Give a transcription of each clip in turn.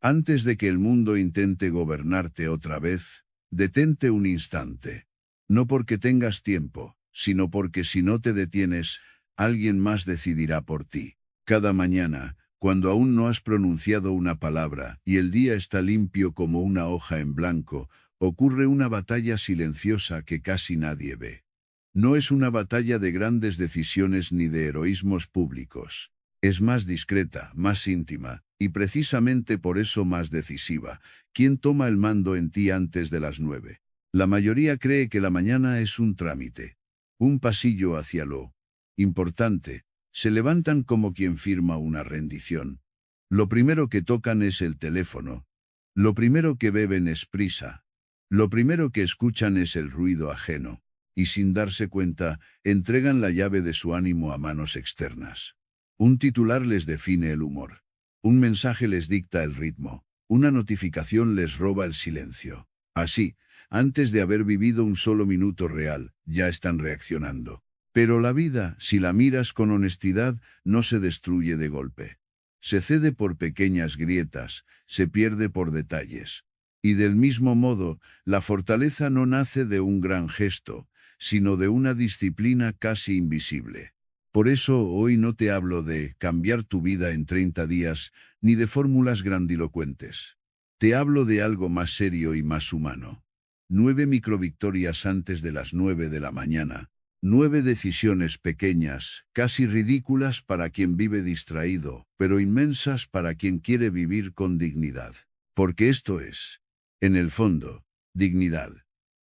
Antes de que el mundo intente gobernarte otra vez, detente un instante. No porque tengas tiempo, sino porque si no te detienes, alguien más decidirá por ti. Cada mañana, cuando aún no has pronunciado una palabra y el día está limpio como una hoja en blanco, ocurre una batalla silenciosa que casi nadie ve. No es una batalla de grandes decisiones ni de heroísmos públicos. Es más discreta, más íntima, y precisamente por eso más decisiva. ¿Quién toma el mando en ti antes de las 9? La mayoría cree que la mañana es un trámite, un pasillo hacia lo importante. Se levantan como quien firma una rendición. Lo primero que tocan es el teléfono. Lo primero que beben es prisa. Lo primero que escuchan es el ruido ajeno. Y sin darse cuenta, entregan la llave de su ánimo a manos externas. Un titular les define el humor. Un mensaje les dicta el ritmo. Una notificación les roba el silencio. Así, antes de haber vivido un solo minuto real, ya están reaccionando. Pero la vida, si la miras con honestidad, no se destruye de golpe. Se cede por pequeñas grietas, se pierde por detalles. Y del mismo modo, la fortaleza no nace de un gran gesto, sino de una disciplina casi invisible. Por eso hoy no te hablo de cambiar tu vida en 30 días, ni de fórmulas grandilocuentes. Te hablo de algo más serio y más humano. 9 microvictorias antes de las 9 de la mañana. 9 decisiones pequeñas, casi ridículas para quien vive distraído, pero inmensas para quien quiere vivir con dignidad. Porque esto es, en el fondo, dignidad.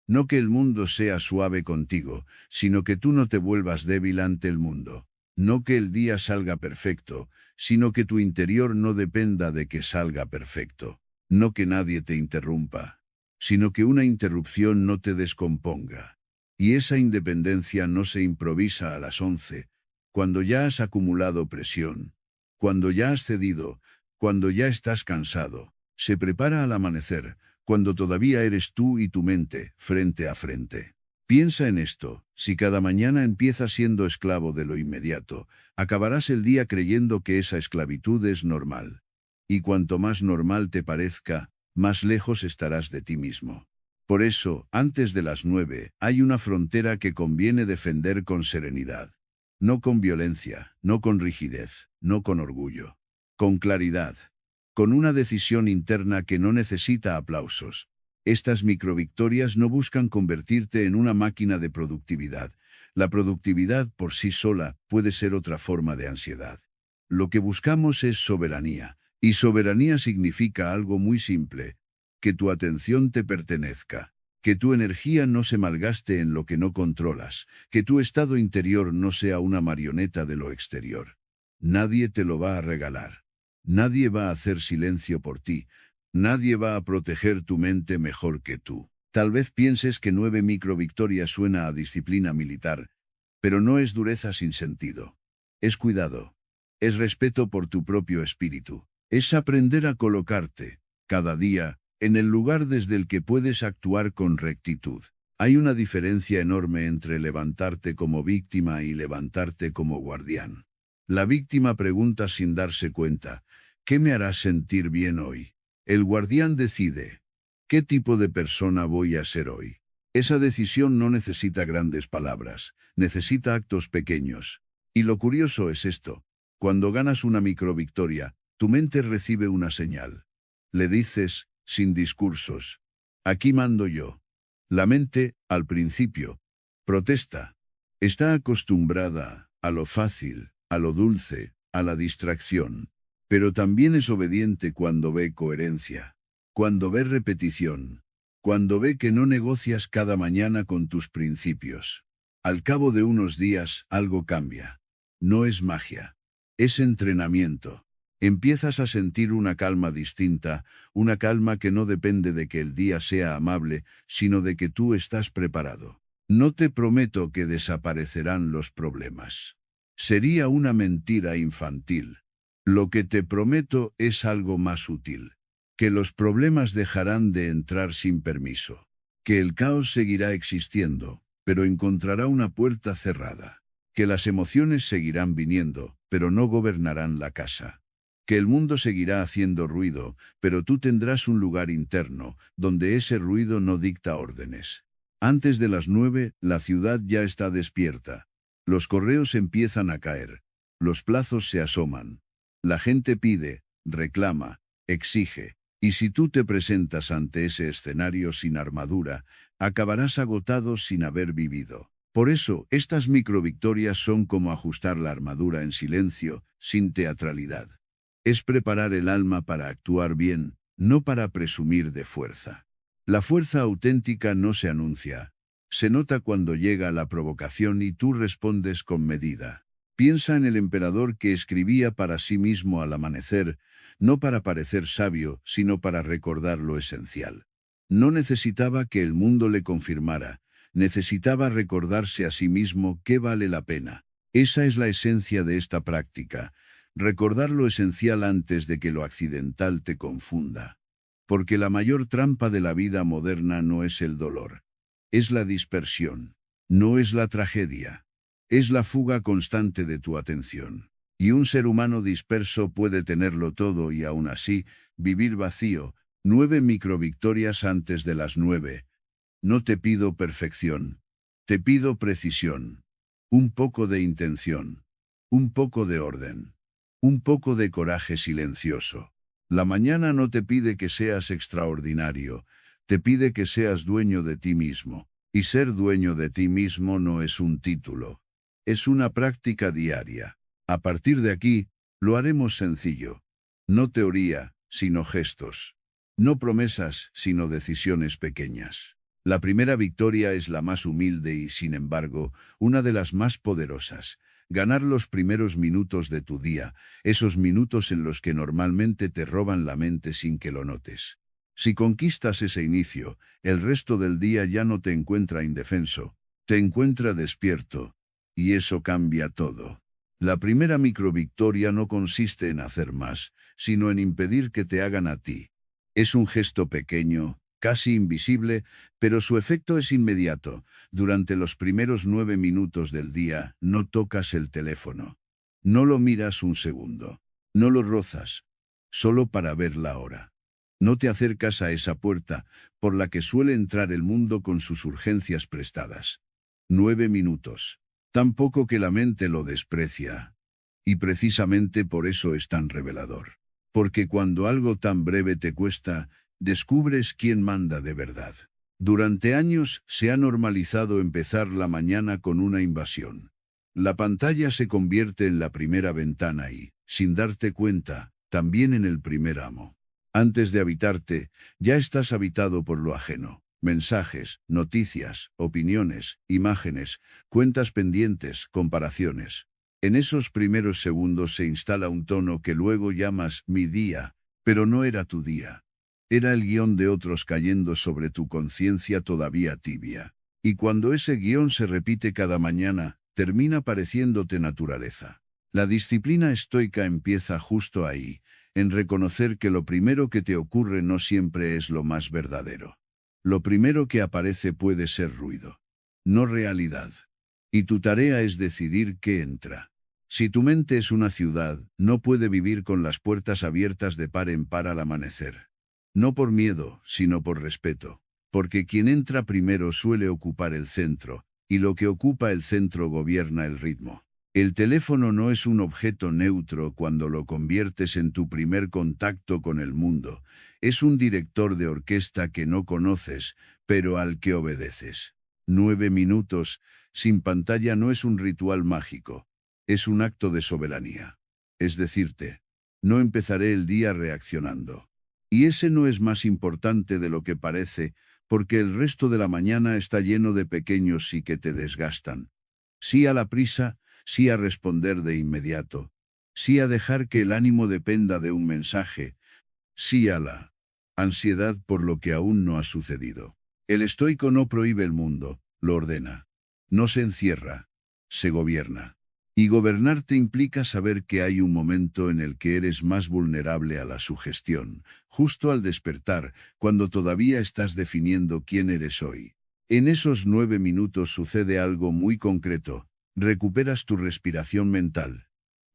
No que el mundo sea suave contigo, sino que tú no te vuelvas débil ante el mundo. No que el día salga perfecto, sino que tu interior no dependa de que salga perfecto. No que nadie te interrumpa, sino que una interrupción no te descomponga. Y esa independencia no se improvisa a las 11, cuando ya has acumulado presión, cuando ya has cedido, cuando ya estás cansado. Se prepara al amanecer, cuando todavía eres tú y tu mente, frente a frente. Piensa en esto: si cada mañana empiezas siendo esclavo de lo inmediato, acabarás el día creyendo que esa esclavitud es normal. Y cuanto más normal te parezca, más lejos estarás de ti mismo. Por eso, antes de las 9, hay una frontera que conviene defender con serenidad. No con violencia, no con rigidez, no con orgullo. Con claridad. Con una decisión interna que no necesita aplausos. Estas microvictorias no buscan convertirte en una máquina de productividad. La productividad por sí sola puede ser otra forma de ansiedad. Lo que buscamos es soberanía. Y soberanía significa algo muy simple: que tu atención te pertenezca, que tu energía no se malgaste en lo que no controlas, que tu estado interior no sea una marioneta de lo exterior. Nadie te lo va a regalar. Nadie va a hacer silencio por ti. Nadie va a proteger tu mente mejor que tú. Tal vez pienses que 9 microvictorias suena a disciplina militar, pero no es dureza sin sentido. Es cuidado. Es respeto por tu propio espíritu. Es aprender a colocarte, cada día, en el lugar desde el que puedes actuar con rectitud. Hay una diferencia enorme entre levantarte como víctima y levantarte como guardián. La víctima pregunta sin darse cuenta: ¿qué me hará sentir bien hoy? El guardián decide: ¿qué tipo de persona voy a ser hoy? Esa decisión no necesita grandes palabras, necesita actos pequeños. Y lo curioso es esto: cuando ganas una microvictoria, tu mente recibe una señal. Le dices, sin discursos: aquí mando yo. La mente, al principio, protesta. Está acostumbrada a lo fácil, a lo dulce, a la distracción. Pero también es obediente cuando ve coherencia, cuando ve repetición, cuando ve que no negocias cada mañana con tus principios. Al cabo de unos días, algo cambia. No es magia. Es entrenamiento. Empiezas a sentir una calma distinta, una calma que no depende de que el día sea amable, sino de que tú estás preparado. No te prometo que desaparecerán los problemas. Sería una mentira infantil. Lo que te prometo es algo más útil: que los problemas dejarán de entrar sin permiso. Que el caos seguirá existiendo, pero encontrará una puerta cerrada. Que las emociones seguirán viniendo, pero no gobernarán la casa. que el mundo seguirá haciendo ruido, pero tú tendrás un lugar interno, donde ese ruido no dicta órdenes. Antes de las 9, la ciudad ya está despierta. Los correos empiezan a caer. Los plazos se asoman. La gente pide, reclama, exige. Y si tú te presentas ante ese escenario sin armadura, acabarás agotado sin haber vivido. Por eso, estas microvictorias son como ajustar la armadura en silencio, sin teatralidad. Es preparar el alma para actuar bien, no para presumir de fuerza. La fuerza auténtica no se anuncia. Se nota cuando llega la provocación y tú respondes con medida. Piensa en el emperador que escribía para sí mismo al amanecer, no para parecer sabio, sino para recordar lo esencial. No necesitaba que el mundo le confirmara, necesitaba recordarse a sí mismo qué vale la pena. Esa es la esencia de esta práctica, recordar lo esencial antes de que lo accidental te confunda. Porque la mayor trampa de la vida moderna no es el dolor, es la dispersión, no es la tragedia, es la fuga constante de tu atención. Y un ser humano disperso puede tenerlo todo y aún así, vivir vacío. 9 microvictorias antes de las 9. No te pido perfección. Te pido precisión. Un poco de intención. Un poco de orden. Un poco de coraje silencioso. La mañana no te pide que seas extraordinario. Te pide que seas dueño de ti mismo. Y ser dueño de ti mismo no es un título. Es una práctica diaria. A partir de aquí, lo haremos sencillo. No teoría, sino gestos. No promesas, sino decisiones pequeñas. La primera victoria es la más humilde y, sin embargo, una de las más poderosas. Ganar los primeros minutos de tu día, esos minutos en los que normalmente te roban la mente sin que lo notes. Si conquistas ese inicio, el resto del día ya no te encuentra indefenso, te encuentra despierto, y eso cambia todo. La primera microvictoria no consiste en hacer más, sino en impedir que te hagan a ti. Es un gesto pequeño, casi invisible, pero su efecto es inmediato. Durante los primeros 9 minutos del día, no tocas el teléfono. No lo miras un segundo. No lo rozas. Solo para ver la hora. No te acercas a esa puerta, por la que suele entrar el mundo con sus urgencias prestadas. 9 minutos. Tampoco que la mente lo desprecia. Y precisamente por eso es tan revelador. Porque cuando algo tan breve te cuesta, descubres quién manda de verdad. Durante años se ha normalizado empezar la mañana con una invasión. La pantalla se convierte en la primera ventana y, sin darte cuenta, también en el primer amo. Antes de habitarte, ya estás habitado por lo ajeno. Mensajes, noticias, opiniones, imágenes, cuentas pendientes, comparaciones. En esos primeros segundos se instala un tono que luego llamas mi día, pero no era tu día. Era el guión de otros cayendo sobre tu conciencia todavía tibia. Y cuando ese guión se repite cada mañana, termina pareciéndote naturaleza. La disciplina estoica empieza justo ahí, en reconocer que lo primero que te ocurre no siempre es lo más verdadero. Lo primero que aparece puede ser ruido, no realidad. Y tu tarea es decidir qué entra. Si tu mente es una ciudad, no puede vivir con las puertas abiertas de par en par al amanecer. No por miedo, sino por respeto. Porque quien entra primero suele ocupar el centro, y lo que ocupa el centro gobierna el ritmo. El teléfono no es un objeto neutro cuando lo conviertes en tu primer contacto con el mundo. Es un director de orquesta que no conoces, pero al que obedeces. 9 minutos, sin pantalla no es un ritual mágico. Es un acto de soberanía. Es decirte, no empezaré el día reaccionando. Y ese no es más importante de lo que parece, porque el resto de la mañana está lleno de pequeños sí que te desgastan. Sí a la prisa, sí a responder de inmediato, sí a dejar que el ánimo dependa de un mensaje, sí a la ansiedad por lo que aún no ha sucedido. El estoico no prohíbe el mundo, lo ordena. No se encierra, se gobierna. Y gobernarte implica saber que hay un momento en el que eres más vulnerable a la sugestión, justo al despertar, cuando todavía estás definiendo quién eres hoy. En esos 9 minutos sucede algo muy concreto. Recuperas tu respiración mental.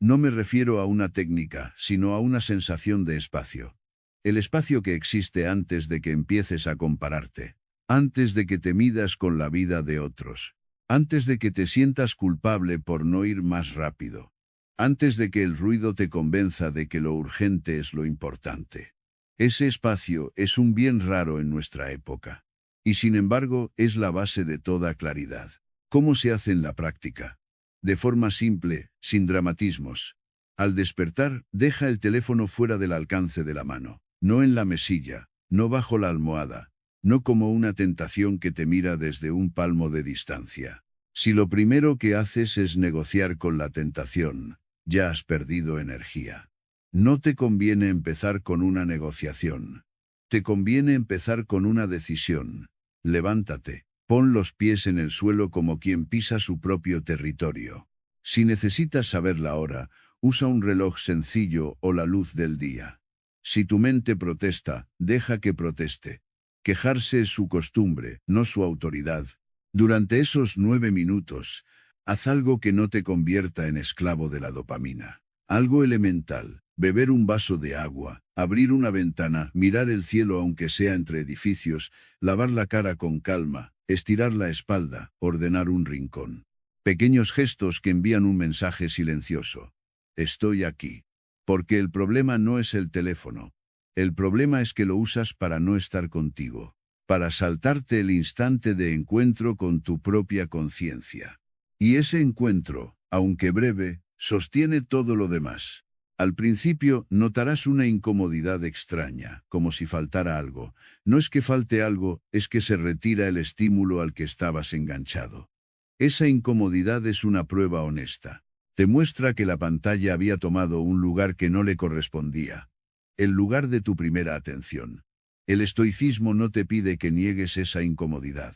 No me refiero a una técnica, sino a una sensación de espacio. El espacio que existe antes de que empieces a compararte, antes de que te midas con la vida de otros, antes de que te sientas culpable por no ir más rápido, antes de que el ruido te convenza de que lo urgente es lo importante. Ese espacio es un bien raro en nuestra época. Y sin embargo, es la base de toda claridad. ¿Cómo se hace en la práctica? De forma simple, sin dramatismos. Al despertar, deja el teléfono fuera del alcance de la mano, no en la mesilla, no bajo la almohada, no como una tentación que te mira desde un palmo de distancia. Si lo primero que haces es negociar con la tentación, ya has perdido energía. No te conviene empezar con una negociación. Te conviene empezar con una decisión. Levántate, pon los pies en el suelo como quien pisa su propio territorio. Si necesitas saber la hora, usa un reloj sencillo o la luz del día. Si tu mente protesta, deja que proteste. Quejarse es su costumbre, no su autoridad. Durante esos 9 minutos, haz algo que no te convierta en esclavo de la dopamina. Algo elemental. Beber un vaso de agua, abrir una ventana, mirar el cielo aunque sea entre edificios, lavar la cara con calma, estirar la espalda, ordenar un rincón. Pequeños gestos que envían un mensaje silencioso. Estoy aquí. Porque el problema no es el teléfono. El problema es que lo usas para no estar contigo, para saltarte el instante de encuentro con tu propia conciencia. Y ese encuentro, aunque breve, sostiene todo lo demás. Al principio notarás una incomodidad extraña, como si faltara algo. No es que falte algo, es que se retira el estímulo al que estabas enganchado. Esa incomodidad es una prueba honesta. Te muestra que la pantalla había tomado un lugar que no le correspondía. El lugar de tu primera atención. El estoicismo no te pide que niegues esa incomodidad.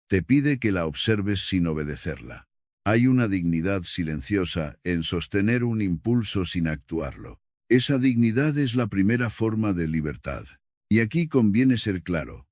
Te pide que la observes sin obedecerla. Hay una dignidad silenciosa en sostener un impulso sin actuarlo. Esa dignidad es la primera forma de libertad. Y aquí conviene ser claro.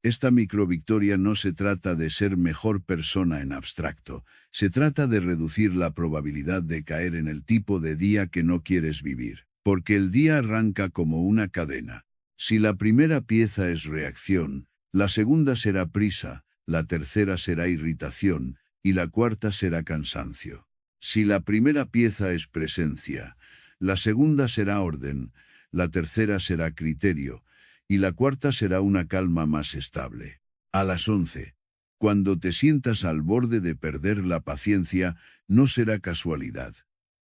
Esta microvictoria no se trata de ser mejor persona en abstracto, se trata de reducir la probabilidad de caer en el tipo de día que no quieres vivir, porque el día arranca como una cadena. Si la primera pieza es reacción, la segunda será prisa, la tercera será irritación, y la cuarta será cansancio. Si la primera pieza es presencia, la segunda será orden, la tercera será criterio, y la cuarta será una calma más estable. A las 11, cuando te sientas al borde de perder la paciencia, no será casualidad,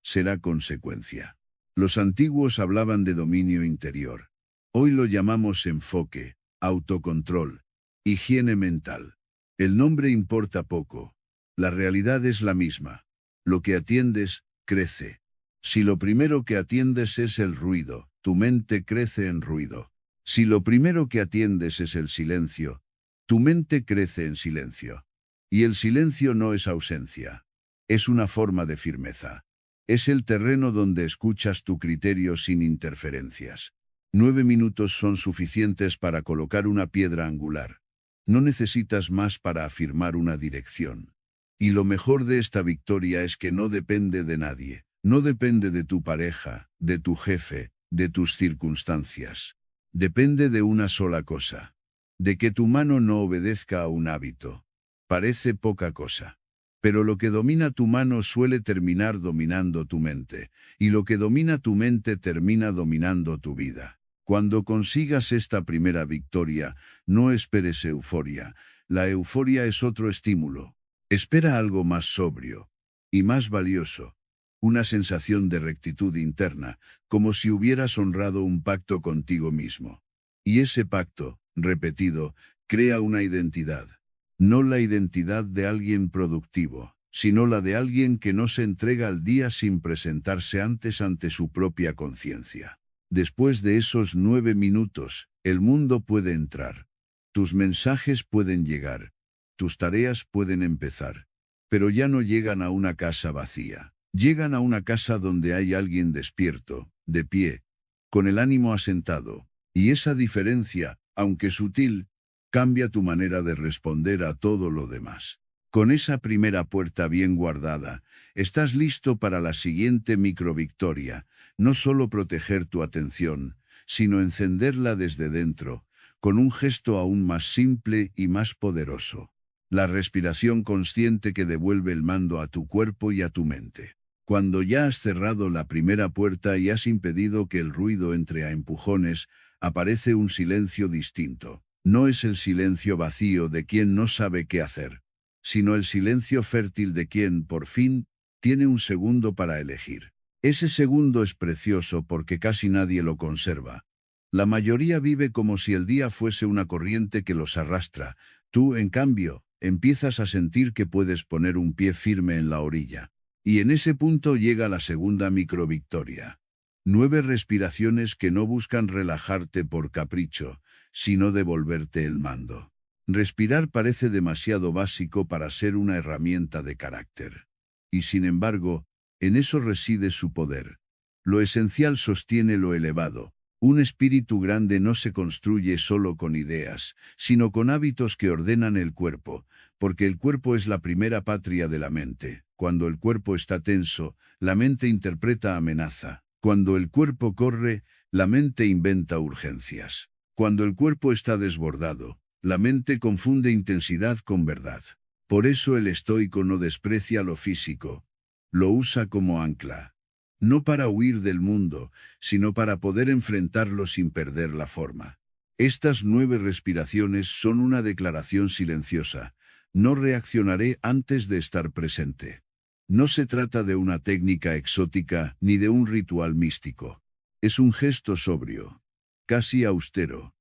será consecuencia. Los antiguos hablaban de dominio interior. Hoy lo llamamos enfoque, autocontrol, higiene mental. El nombre importa poco. La realidad es la misma. Lo que atiendes, crece. Si lo primero que atiendes es el ruido, tu mente crece en ruido. Si lo primero que atiendes es el silencio, tu mente crece en silencio. Y el silencio no es ausencia. Es una forma de firmeza. Es el terreno donde escuchas tu criterio sin interferencias. 9 minutos son suficientes para colocar una piedra angular. No necesitas más para afirmar una dirección. Y lo mejor de esta victoria es que no depende de nadie, no depende de tu pareja, de tu jefe, de tus circunstancias. Depende de una sola cosa, de que tu mano no obedezca a un hábito. Parece poca cosa. Pero lo que domina tu mano suele terminar dominando tu mente, y lo que domina tu mente termina dominando tu vida. Cuando consigas esta primera victoria, no esperes euforia. La euforia es otro estímulo. Espera algo más sobrio y más valioso, una sensación de rectitud interna, como si hubieras honrado un pacto contigo mismo. Y ese pacto, repetido, crea una identidad. No la identidad de alguien productivo, sino la de alguien que no se entrega al día sin presentarse antes ante su propia conciencia. Después de esos 9 minutos, el mundo puede entrar. Tus mensajes pueden llegar. Tus tareas pueden empezar, pero ya no llegan a una casa vacía. Llegan a una casa donde hay alguien despierto, de pie, con el ánimo asentado. Y esa diferencia, aunque sutil, cambia tu manera de responder a todo lo demás. Con esa primera puerta bien guardada, estás listo para la siguiente microvictoria, no solo proteger tu atención, sino encenderla desde dentro, con un gesto aún más simple y más poderoso. La respiración consciente que devuelve el mando a tu cuerpo y a tu mente. Cuando ya has cerrado la primera puerta y has impedido que el ruido entre a empujones, aparece un silencio distinto. No es el silencio vacío de quien no sabe qué hacer, sino el silencio fértil de quien, por fin, tiene un segundo para elegir. Ese segundo es precioso porque casi nadie lo conserva. La mayoría vive como si el día fuese una corriente que los arrastra. Tú, en cambio, empiezas a sentir que puedes poner un pie firme en la orilla. Y en ese punto llega la segunda microvictoria. 9 respiraciones que no buscan relajarte por capricho, sino devolverte el mando. Respirar parece demasiado básico para ser una herramienta de carácter. Y sin embargo, en eso reside su poder. Lo esencial sostiene lo elevado. Un espíritu grande no se construye solo con ideas, sino con hábitos que ordenan el cuerpo, porque el cuerpo es la primera patria de la mente. Cuando el cuerpo está tenso, la mente interpreta amenaza. Cuando el cuerpo corre, la mente inventa urgencias. Cuando el cuerpo está desbordado, la mente confunde intensidad con verdad. Por eso el estoico no desprecia lo físico, lo usa como ancla. No para huir del mundo, sino para poder enfrentarlo sin perder la forma. Estas 9 respiraciones son una declaración silenciosa. No reaccionaré antes de estar presente. No se trata de una técnica exótica ni de un ritual místico. Es un gesto sobrio, casi austero,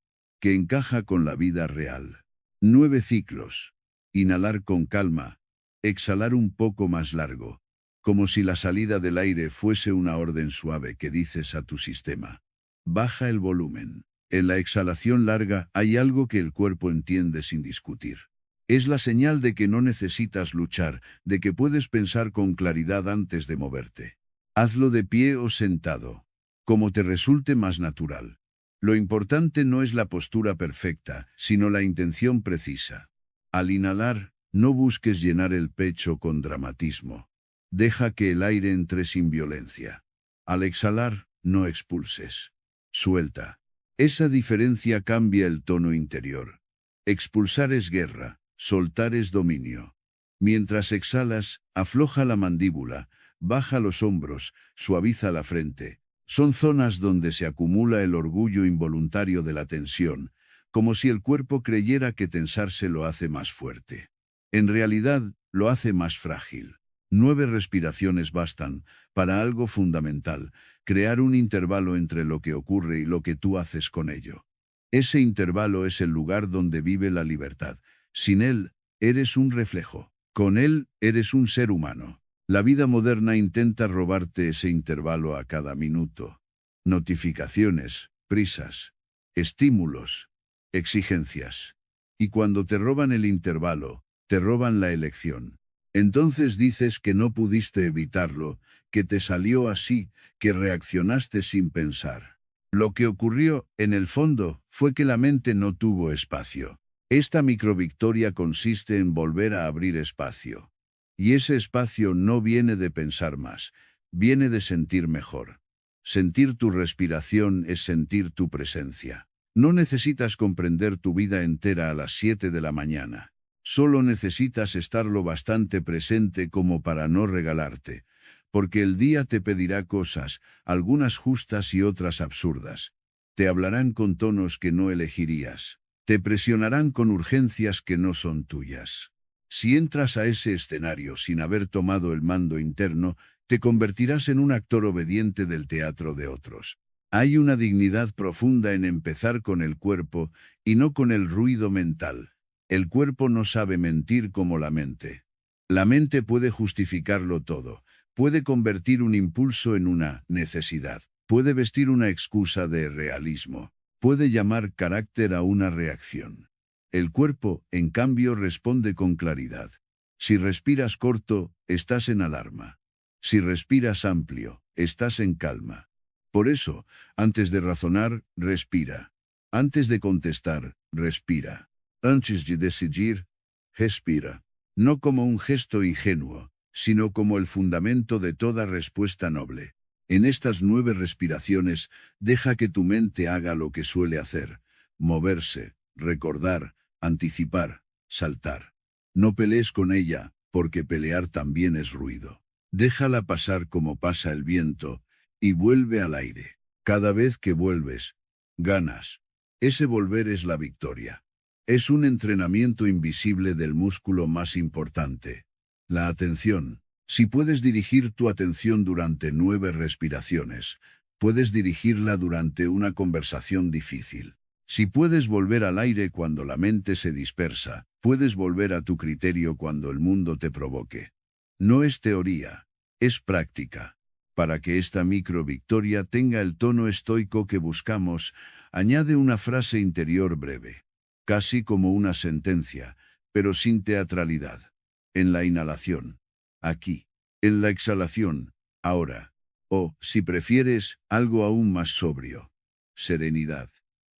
que encaja con la vida real. 9 ciclos. Inhalar con calma, exhalar un poco más largo, como si la salida del aire fuese una orden suave que dices a tu sistema: baja el volumen. En la exhalación larga hay algo que el cuerpo entiende sin discutir. Es la señal de que no necesitas luchar, de que puedes pensar con claridad antes de moverte. Hazlo de pie o sentado, como te resulte más natural. Lo importante no es la postura perfecta, sino la intención precisa. Al inhalar, no busques llenar el pecho con dramatismo. Deja que el aire entre sin violencia. Al exhalar, no expulses. Suelta. Esa diferencia cambia el tono interior. Expulsar es guerra, soltar es dominio. Mientras exhalas, afloja la mandíbula, baja los hombros, suaviza la frente. Son zonas donde se acumula el orgullo involuntario de la tensión, como si el cuerpo creyera que tensarse lo hace más fuerte. En realidad, lo hace más frágil. 9 respiraciones bastan para algo fundamental: crear un intervalo entre lo que ocurre y lo que tú haces con ello. Ese intervalo es el lugar donde vive la libertad. Sin él, eres un reflejo. Con él, eres un ser humano. La vida moderna intenta robarte ese intervalo a cada minuto. Notificaciones, prisas, estímulos, exigencias. Y cuando te roban el intervalo, te roban la elección. Entonces dices que no pudiste evitarlo, que te salió así, que reaccionaste sin pensar. Lo que ocurrió, en el fondo, fue que la mente no tuvo espacio. Esta microvictoria consiste en volver a abrir espacio. Y ese espacio no viene de pensar más, viene de sentir mejor. Sentir tu respiración es sentir tu presencia. No necesitas comprender tu vida entera a las 7 de la mañana. Solo necesitas estar lo bastante presente como para no regalarte, porque el día te pedirá cosas, algunas justas y otras absurdas. Te hablarán con tonos que no elegirías. Te presionarán con urgencias que no son tuyas. Si entras a ese escenario sin haber tomado el mando interno, te convertirás en un actor obediente del teatro de otros. Hay una dignidad profunda en empezar con el cuerpo y no con el ruido mental. El cuerpo no sabe mentir como la mente. La mente puede justificarlo todo, puede convertir un impulso en una necesidad, puede vestir una excusa de realismo, puede llamar carácter a una reacción. El cuerpo, en cambio, responde con claridad. Si respiras corto, estás en alarma. Si respiras amplio, estás en calma. Por eso, antes de razonar, respira. Antes de contestar, respira. Antes de decidir, respira. no como un gesto ingenuo, sino como el fundamento de toda respuesta noble. En estas 9 respiraciones, deja que tu mente haga lo que suele hacer: moverse, recordar, anticipar, saltar. No pelees con ella, porque pelear también es ruido. Déjala pasar como pasa el viento, y vuelve al aire. Cada vez que vuelves, ganas. Ese volver es la victoria. Es un entrenamiento invisible del músculo más importante: la atención. Si puedes dirigir tu atención durante 9 respiraciones, puedes dirigirla durante una conversación difícil. Si puedes volver al aire cuando la mente se dispersa, puedes volver a tu criterio cuando el mundo te provoque. No es teoría, es práctica. Para que esta micro victoria tenga el tono estoico que buscamos, añade una frase interior breve, casi como una sentencia, pero sin teatralidad. En la inhalación, aquí. En la exhalación, ahora. O, si prefieres, algo aún más sobrio: serenidad.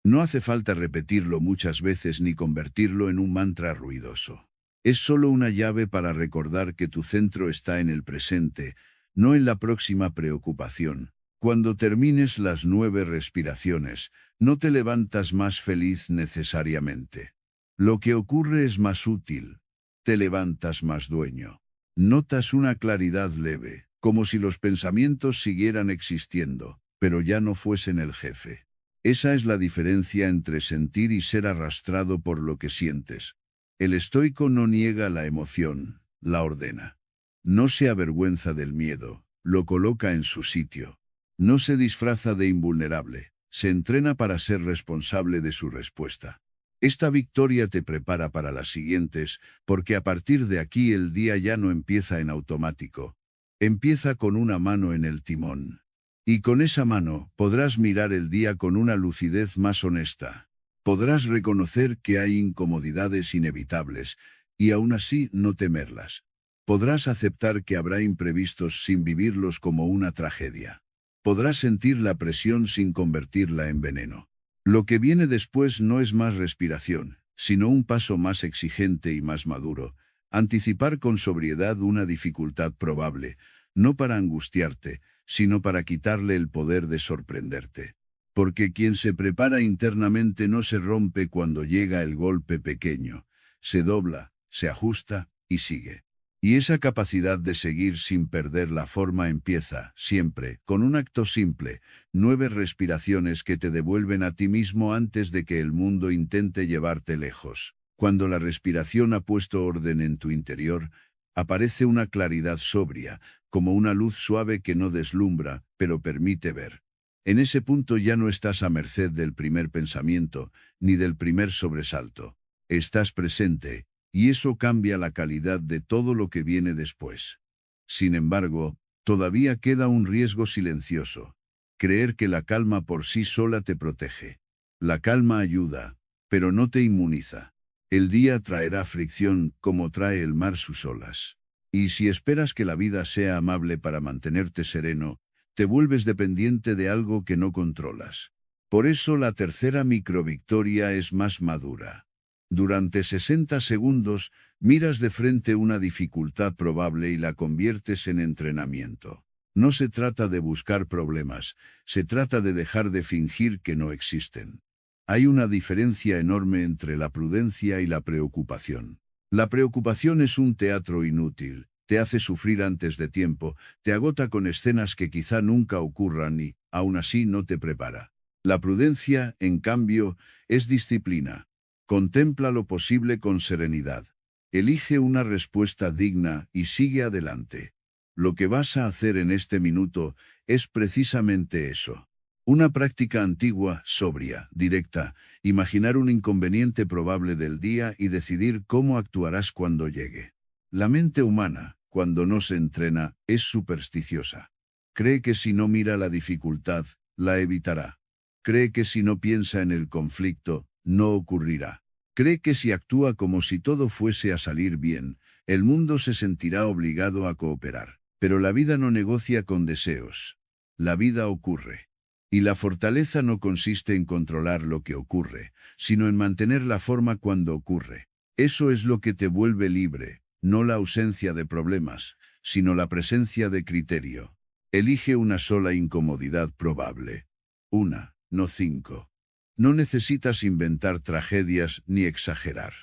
No hace falta repetirlo muchas veces ni convertirlo en un mantra ruidoso. Es solo una llave para recordar que tu centro está en el presente, no en la próxima preocupación. Cuando termines las 9 respiraciones, no te levantas más feliz necesariamente. Lo que ocurre es más útil. Te levantas más dueño. Notas una claridad leve, como si los pensamientos siguieran existiendo, pero ya no fuesen el jefe. Esa es la diferencia entre sentir y ser arrastrado por lo que sientes. El estoico no niega la emoción, la ordena. No se avergüenza del miedo, lo coloca en su sitio. No se disfraza de invulnerable, se entrena para ser responsable de su respuesta. Esta victoria te prepara para las siguientes, porque a partir de aquí el día ya no empieza en automático. Empieza con una mano en el timón. Y con esa mano podrás mirar el día con una lucidez más honesta. Podrás reconocer que hay incomodidades inevitables, y aún así no temerlas. Podrás aceptar que habrá imprevistos sin vivirlos como una tragedia. Podrás sentir la presión sin convertirla en veneno. Lo que viene después no es más respiración, sino un paso más exigente y más maduro: anticipar con sobriedad una dificultad probable, no para angustiarte, sino para quitarle el poder de sorprenderte. Porque quien se prepara internamente no se rompe cuando llega el golpe pequeño, se dobla, se ajusta y sigue. Y esa capacidad de seguir sin perder la forma empieza, siempre, con un acto simple: 9 respiraciones que te devuelven a ti mismo antes de que el mundo intente llevarte lejos. Cuando la respiración ha puesto orden en tu interior, aparece una claridad sobria, como una luz suave que no deslumbra, pero permite ver. En ese punto ya no estás a merced del primer pensamiento, ni del primer sobresalto. Estás presente, y eso cambia la calidad de todo lo que viene después. Sin embargo, todavía queda un riesgo silencioso: creer que la calma por sí sola te protege. La calma ayuda, pero no te inmuniza. El día traerá fricción, como trae el mar sus olas. Y si esperas que la vida sea amable para mantenerte sereno, te vuelves dependiente de algo que no controlas. Por eso la tercera microvictoria es más madura. Durante 60 segundos, miras de frente una dificultad probable y la conviertes en entrenamiento. No se trata de buscar problemas, se trata de dejar de fingir que no existen. Hay una diferencia enorme entre la prudencia y la preocupación. La preocupación es un teatro inútil, te hace sufrir antes de tiempo, te agota con escenas que quizá nunca ocurran y, aún así, no te prepara. La prudencia, en cambio, es disciplina. Contempla lo posible con serenidad. Elige una respuesta digna y sigue adelante. Lo que vas a hacer en este minuto es precisamente eso. Una práctica antigua, sobria, directa: imaginar un inconveniente probable del día y decidir cómo actuarás cuando llegue. La mente humana, cuando no se entrena, es supersticiosa. Cree que si no mira la dificultad, la evitará. Cree que si no piensa en el conflicto, no ocurrirá. Cree que si actúa como si todo fuese a salir bien, el mundo se sentirá obligado a cooperar. Pero la vida no negocia con deseos. La vida ocurre. Y la fortaleza no consiste en controlar lo que ocurre, sino en mantener la forma cuando ocurre. Eso es lo que te vuelve libre, no la ausencia de problemas, sino la presencia de criterio. Elige una sola incomodidad probable. Una, no 5. No necesitas inventar tragedias ni exagerar.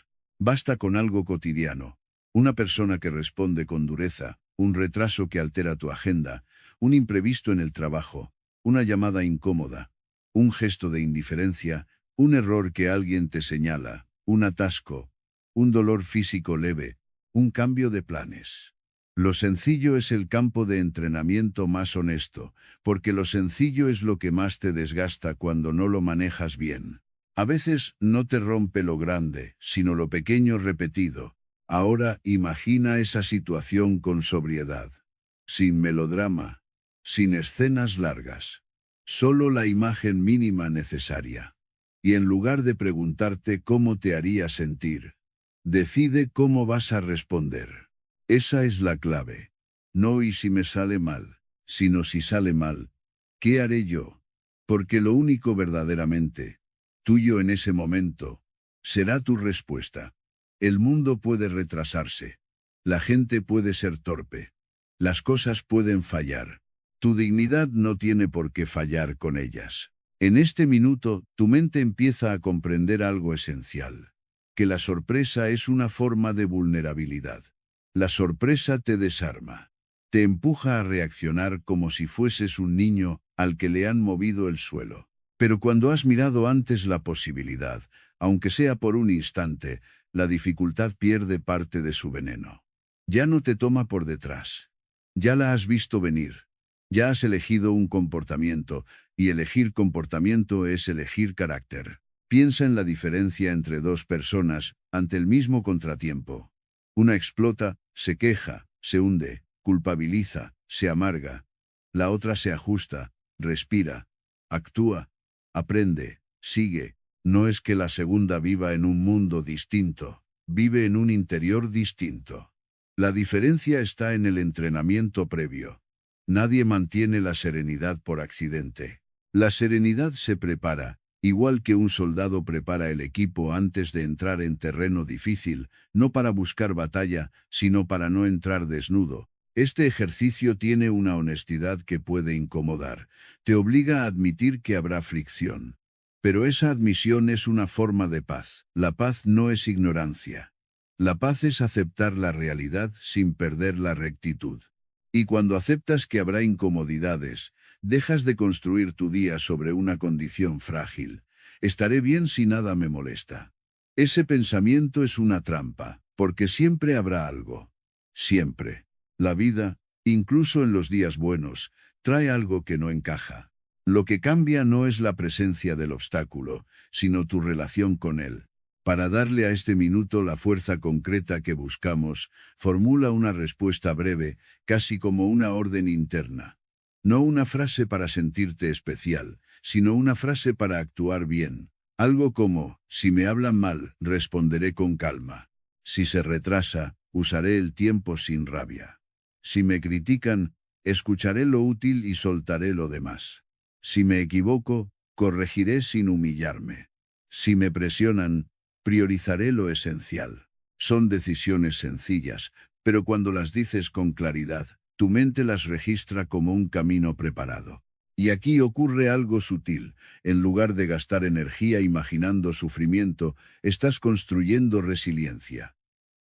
Basta con algo cotidiano. Una persona que responde con dureza, un retraso que altera tu agenda, un imprevisto en el trabajo, una llamada incómoda, un gesto de indiferencia, un error que alguien te señala, un atasco, un dolor físico leve, un cambio de planes. Lo sencillo es el campo de entrenamiento más honesto, porque lo sencillo es lo que más te desgasta cuando no lo manejas bien. A veces no te rompe lo grande, sino lo pequeño repetido. Ahora imagina esa situación con sobriedad. Sin melodrama, sin escenas largas. Solo la imagen mínima necesaria. Y en lugar de preguntarte cómo te haría sentir, decide cómo vas a responder. Esa es la clave. No y si me sale mal, sino si sale mal, ¿qué haré yo? Porque lo único verdaderamente tuyo en ese momento será tu respuesta. El mundo puede retrasarse. La gente puede ser torpe. Las cosas pueden fallar. Tu dignidad no tiene por qué fallar con ellas. En este minuto, tu mente empieza a comprender algo esencial. Que la sorpresa es una forma de vulnerabilidad. La sorpresa te desarma. Te empuja a reaccionar como si fueses un niño al que le han movido el suelo. Pero cuando has mirado antes la posibilidad, aunque sea por un instante, la dificultad pierde parte de su veneno. Ya no te toma por detrás. Ya la has visto venir. Ya has elegido un comportamiento, y elegir comportamiento es elegir carácter. Piensa en la diferencia entre dos personas ante el mismo contratiempo. Una explota, se queja, se hunde, culpabiliza, se amarga. La otra se ajusta, respira, actúa, aprende, sigue. No es que la segunda viva en un mundo distinto, vive en un interior distinto. La diferencia está en el entrenamiento previo. Nadie mantiene la serenidad por accidente. La serenidad se prepara, igual que un soldado prepara el equipo antes de entrar en terreno difícil, no para buscar batalla, sino para no entrar desnudo. Este ejercicio tiene una honestidad que puede incomodar. Te obliga a admitir que habrá fricción. Pero esa admisión es una forma de paz. La paz no es ignorancia. La paz es aceptar la realidad sin perder la rectitud. Y cuando aceptas que habrá incomodidades, dejas de construir tu día sobre una condición frágil. Estaré bien si nada me molesta. Ese pensamiento es una trampa, porque siempre habrá algo. Siempre. La vida, incluso en los días buenos, trae algo que no encaja. Lo que cambia no es la presencia del obstáculo, sino tu relación con él. Para darle a este minuto la fuerza concreta que buscamos, formula una respuesta breve, casi como una orden interna. No una frase para sentirte especial, sino una frase para actuar bien. Algo como, si me hablan mal, responderé con calma. Si se retrasa, usaré el tiempo sin rabia. Si me critican, escucharé lo útil y soltaré lo demás. Si me equivoco, corregiré sin humillarme. Si me presionan, priorizaré lo esencial. Son decisiones sencillas, pero cuando las dices con claridad, tu mente las registra como un camino preparado. Y aquí ocurre algo sutil. En lugar de gastar energía imaginando sufrimiento, estás construyendo resiliencia.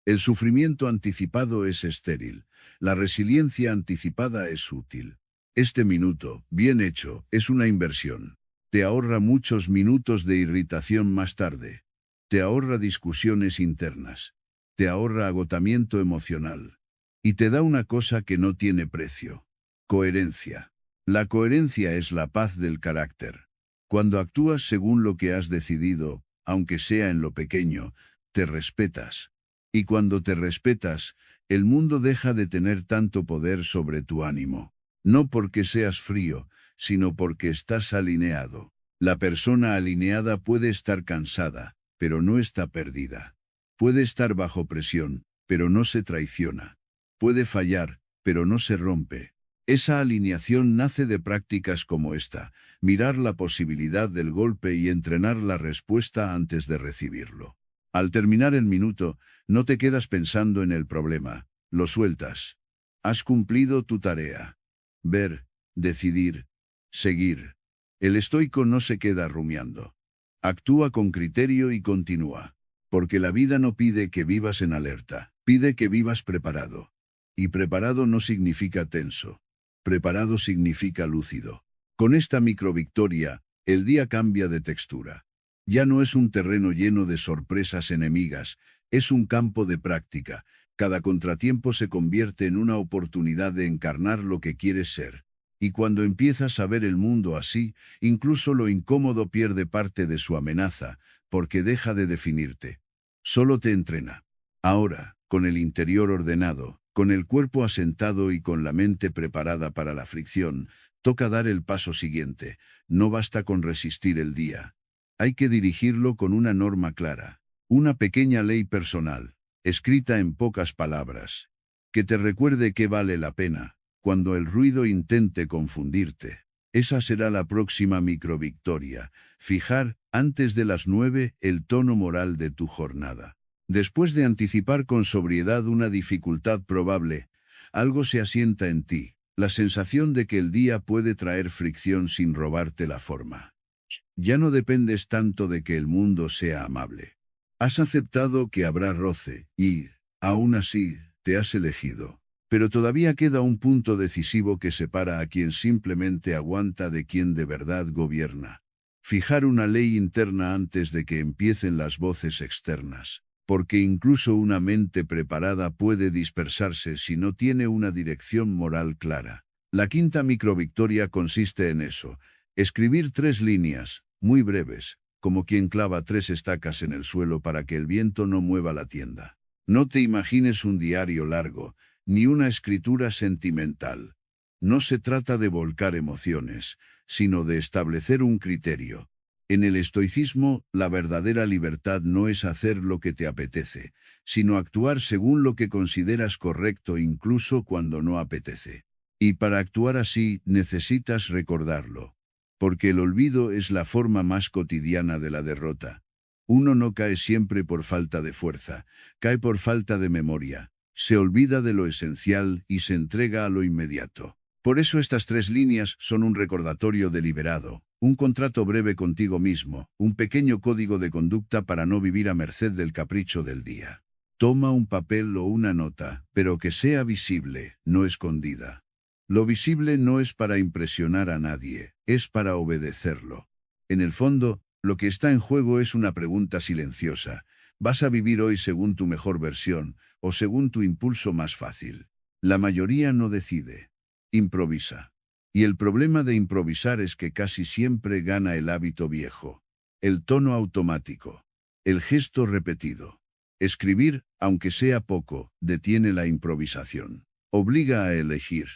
El sufrimiento anticipado es estéril. La resiliencia anticipada es útil. Este minuto, bien hecho, es una inversión. Te ahorra muchos minutos de irritación más tarde. Te ahorra discusiones internas. Te ahorra agotamiento emocional. Y te da una cosa que no tiene precio. Coherencia. La coherencia es la paz del carácter. Cuando actúas según lo que has decidido, aunque sea en lo pequeño, te respetas. Y cuando te respetas, el mundo deja de tener tanto poder sobre tu ánimo. No porque seas frío, sino porque estás alineado. La persona alineada puede estar cansada, pero no está perdida. Puede estar bajo presión, pero no se traiciona. Puede fallar, pero no se rompe. Esa alineación nace de prácticas como esta, mirar la posibilidad del golpe y entrenar la respuesta antes de recibirlo. Al terminar el minuto, no te quedas pensando en el problema, lo sueltas. Has cumplido tu tarea. Ver, decidir, seguir. El estoico no se queda rumiando. Actúa con criterio y continúa. Porque la vida no pide que vivas en alerta, pide que vivas preparado. Y preparado no significa tenso. Preparado significa lúcido. Con esta microvictoria, el día cambia de textura. Ya no es un terreno lleno de sorpresas enemigas, es un campo de práctica. Cada contratiempo se convierte en una oportunidad de encarnar lo que quieres ser. Y cuando empiezas a ver el mundo así, incluso lo incómodo pierde parte de su amenaza, porque deja de definirte. Solo te entrena. Ahora, con el interior ordenado, con el cuerpo asentado y con la mente preparada para la fricción, toca dar el paso siguiente. No basta con resistir el día. Hay que dirigirlo con una norma clara, una pequeña ley personal, escrita en pocas palabras, que te recuerde que vale la pena, cuando el ruido intente confundirte. Esa será la próxima microvictoria, fijar, antes de las 9, el tono moral de tu jornada. Después de anticipar con sobriedad una dificultad probable, algo se asienta en ti, la sensación de que el día puede traer fricción sin robarte la forma. Ya no dependes tanto de que el mundo sea amable. Has aceptado que habrá roce y, aún así, te has elegido. Pero todavía queda un punto decisivo que separa a quien simplemente aguanta de quien de verdad gobierna. Fijar una ley interna antes de que empiecen las voces externas. Porque incluso una mente preparada puede dispersarse si no tiene una dirección moral clara. La quinta microvictoria consiste en eso. Escribir 3 líneas, muy breves, como quien clava 3 estacas en el suelo para que el viento no mueva la tienda. No te imagines un diario largo, ni una escritura sentimental. No se trata de volcar emociones, sino de establecer un criterio. En el estoicismo, la verdadera libertad no es hacer lo que te apetece, sino actuar según lo que consideras correcto incluso cuando no apetece. Y para actuar así, necesitas recordarlo. Porque el olvido es la forma más cotidiana de la derrota. Uno no cae siempre por falta de fuerza, cae por falta de memoria. Se olvida de lo esencial y se entrega a lo inmediato. Por eso estas 3 líneas son un recordatorio deliberado, un contrato breve contigo mismo, un pequeño código de conducta para no vivir a merced del capricho del día. Toma un papel o una nota, pero que sea visible, no escondida. Lo visible no es para impresionar a nadie, es para obedecerlo. En el fondo, lo que está en juego es una pregunta silenciosa. ¿Vas a vivir hoy según tu mejor versión, o según tu impulso más fácil? La mayoría no decide. Improvisa. Y el problema de improvisar es que casi siempre gana el hábito viejo. El tono automático. El gesto repetido. Escribir, aunque sea poco, detiene la improvisación. Obliga a elegir.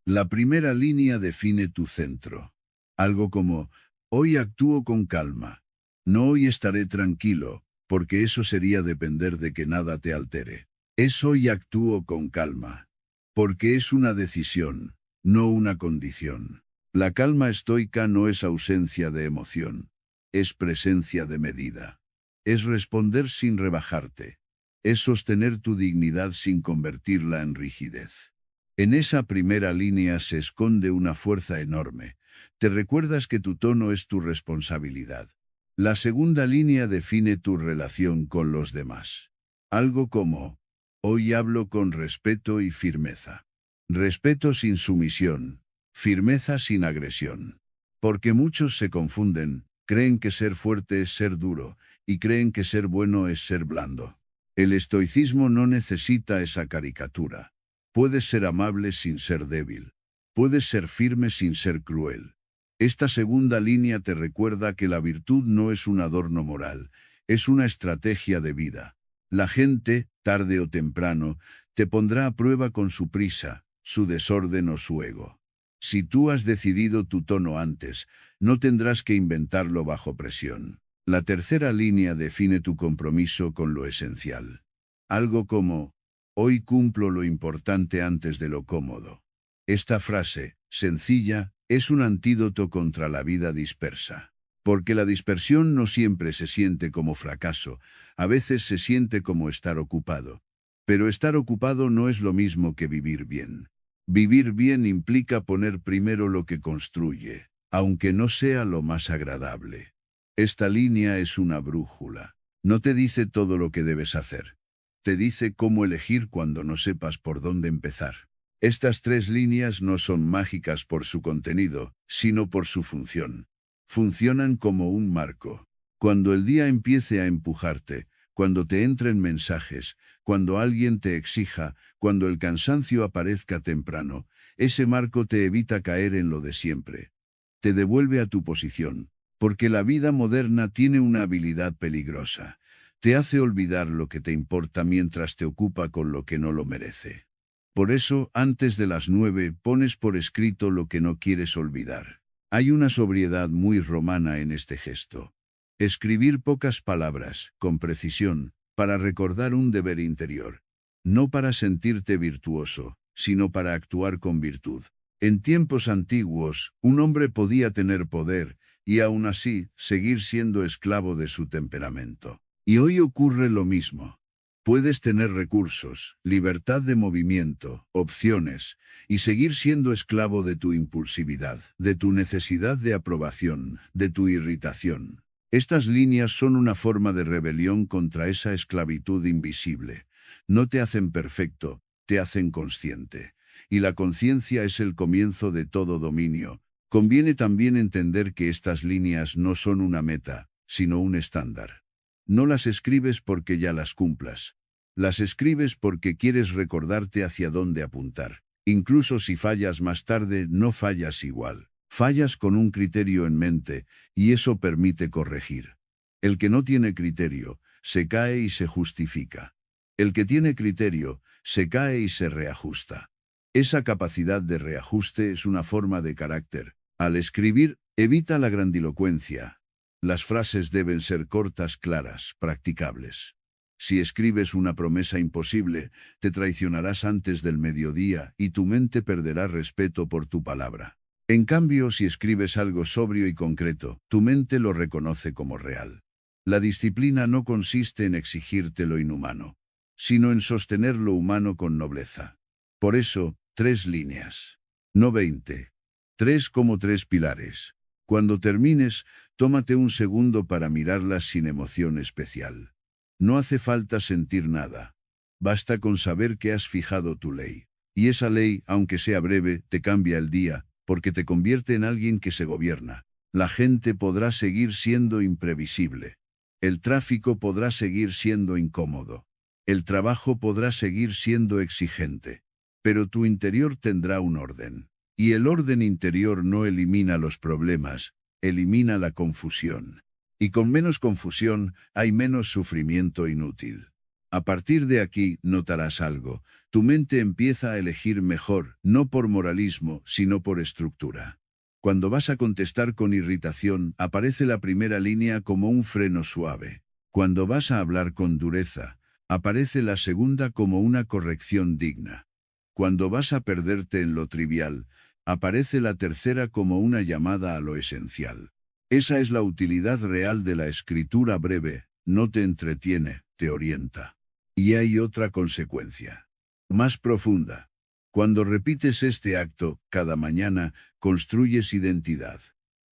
La primera línea define tu centro. Algo como, hoy actúo con calma. No hoy estaré tranquilo, porque eso sería depender de que nada te altere. Es hoy actúo con calma. Porque es una decisión, no una condición. La calma estoica no es ausencia de emoción. Es presencia de medida. Es responder sin rebajarte. Es sostener tu dignidad sin convertirla en rigidez. En esa primera línea se esconde una fuerza enorme. Te recuerdas que tu tono es tu responsabilidad. La segunda línea define tu relación con los demás. Algo como, hoy hablo con respeto y firmeza. Respeto sin sumisión, firmeza sin agresión. Porque muchos se confunden, creen que ser fuerte es ser duro, y creen que ser bueno es ser blando. El estoicismo no necesita esa caricatura. Puedes ser amable sin ser débil. Puedes ser firme sin ser cruel. Esta segunda línea te recuerda que la virtud no es un adorno moral, es una estrategia de vida. La gente, tarde o temprano, te pondrá a prueba con su prisa, su desorden o su ego. Si tú has decidido tu tono antes, no tendrás que inventarlo bajo presión. La tercera línea define tu compromiso con lo esencial. Algo como, hoy cumplo lo importante antes de lo cómodo. Esta frase, sencilla, es un antídoto contra la vida dispersa. Porque la dispersión no siempre se siente como fracaso, a veces se siente como estar ocupado. Pero estar ocupado no es lo mismo que vivir bien. Vivir bien implica poner primero lo que construye, aunque no sea lo más agradable. Esta línea es una brújula. No te dice todo lo que debes hacer. Te dice cómo elegir cuando no sepas por dónde empezar. Estas tres líneas no son mágicas por su contenido, sino por su función. Funcionan como un marco. Cuando el día empiece a empujarte, cuando te entren mensajes, cuando alguien te exija, cuando el cansancio aparezca temprano, ese marco te evita caer en lo de siempre. Te devuelve a tu posición, porque la vida moderna tiene una habilidad peligrosa. Te hace olvidar lo que te importa mientras te ocupa con lo que no lo merece. Por eso, antes de las 9, pones por escrito lo que no quieres olvidar. Hay una sobriedad muy romana en este gesto. Escribir pocas palabras, con precisión, para recordar un deber interior. No para sentirte virtuoso, sino para actuar con virtud. En tiempos antiguos, un hombre podía tener poder, y aún así, seguir siendo esclavo de su temperamento. Y hoy ocurre lo mismo. Puedes tener recursos, libertad de movimiento, opciones, y seguir siendo esclavo de tu impulsividad, de tu necesidad de aprobación, de tu irritación. Estas líneas son una forma de rebelión contra esa esclavitud invisible. No te hacen perfecto, te hacen consciente. Y la conciencia es el comienzo de todo dominio. Conviene también entender que estas líneas no son una meta, sino un estándar. No las escribes porque ya las cumplas. Las escribes porque quieres recordarte hacia dónde apuntar. Incluso si fallas más tarde, no fallas igual. Fallas con un criterio en mente, y eso permite corregir. El que no tiene criterio, se cae y se justifica. El que tiene criterio, se cae y se reajusta. Esa capacidad de reajuste es una forma de carácter. Al escribir, evita la grandilocuencia. Las frases deben ser cortas, claras, practicables. Si escribes una promesa imposible, te traicionarás antes del mediodía y tu mente perderá respeto por tu palabra. En cambio, si escribes algo sobrio y concreto, tu mente lo reconoce como real. La disciplina no consiste en exigirte lo inhumano, sino en sostener lo humano con nobleza. Por eso, 3 líneas. No 20. 3 como 3 pilares. Cuando termines, tómate un segundo para mirarlas sin emoción especial. No hace falta sentir nada. Basta con saber que has fijado tu ley. Y esa ley, aunque sea breve, te cambia el día, porque te convierte en alguien que se gobierna. La gente podrá seguir siendo imprevisible. El tráfico podrá seguir siendo incómodo. El trabajo podrá seguir siendo exigente. Pero tu interior tendrá un orden. Y el orden interior no elimina los problemas, elimina la confusión. Y con menos confusión, hay menos sufrimiento inútil. A partir de aquí, notarás algo. Tu mente empieza a elegir mejor, no por moralismo, sino por estructura. Cuando vas a contestar con irritación, aparece la primera línea como un freno suave. Cuando vas a hablar con dureza, aparece la segunda como una corrección digna. Cuando vas a perderte en lo trivial, aparece la tercera como una llamada a lo esencial. Esa es la utilidad real de la escritura breve, no te entretiene, te orienta. Y hay otra consecuencia, más profunda. Cuando repites este acto, cada mañana, construyes identidad.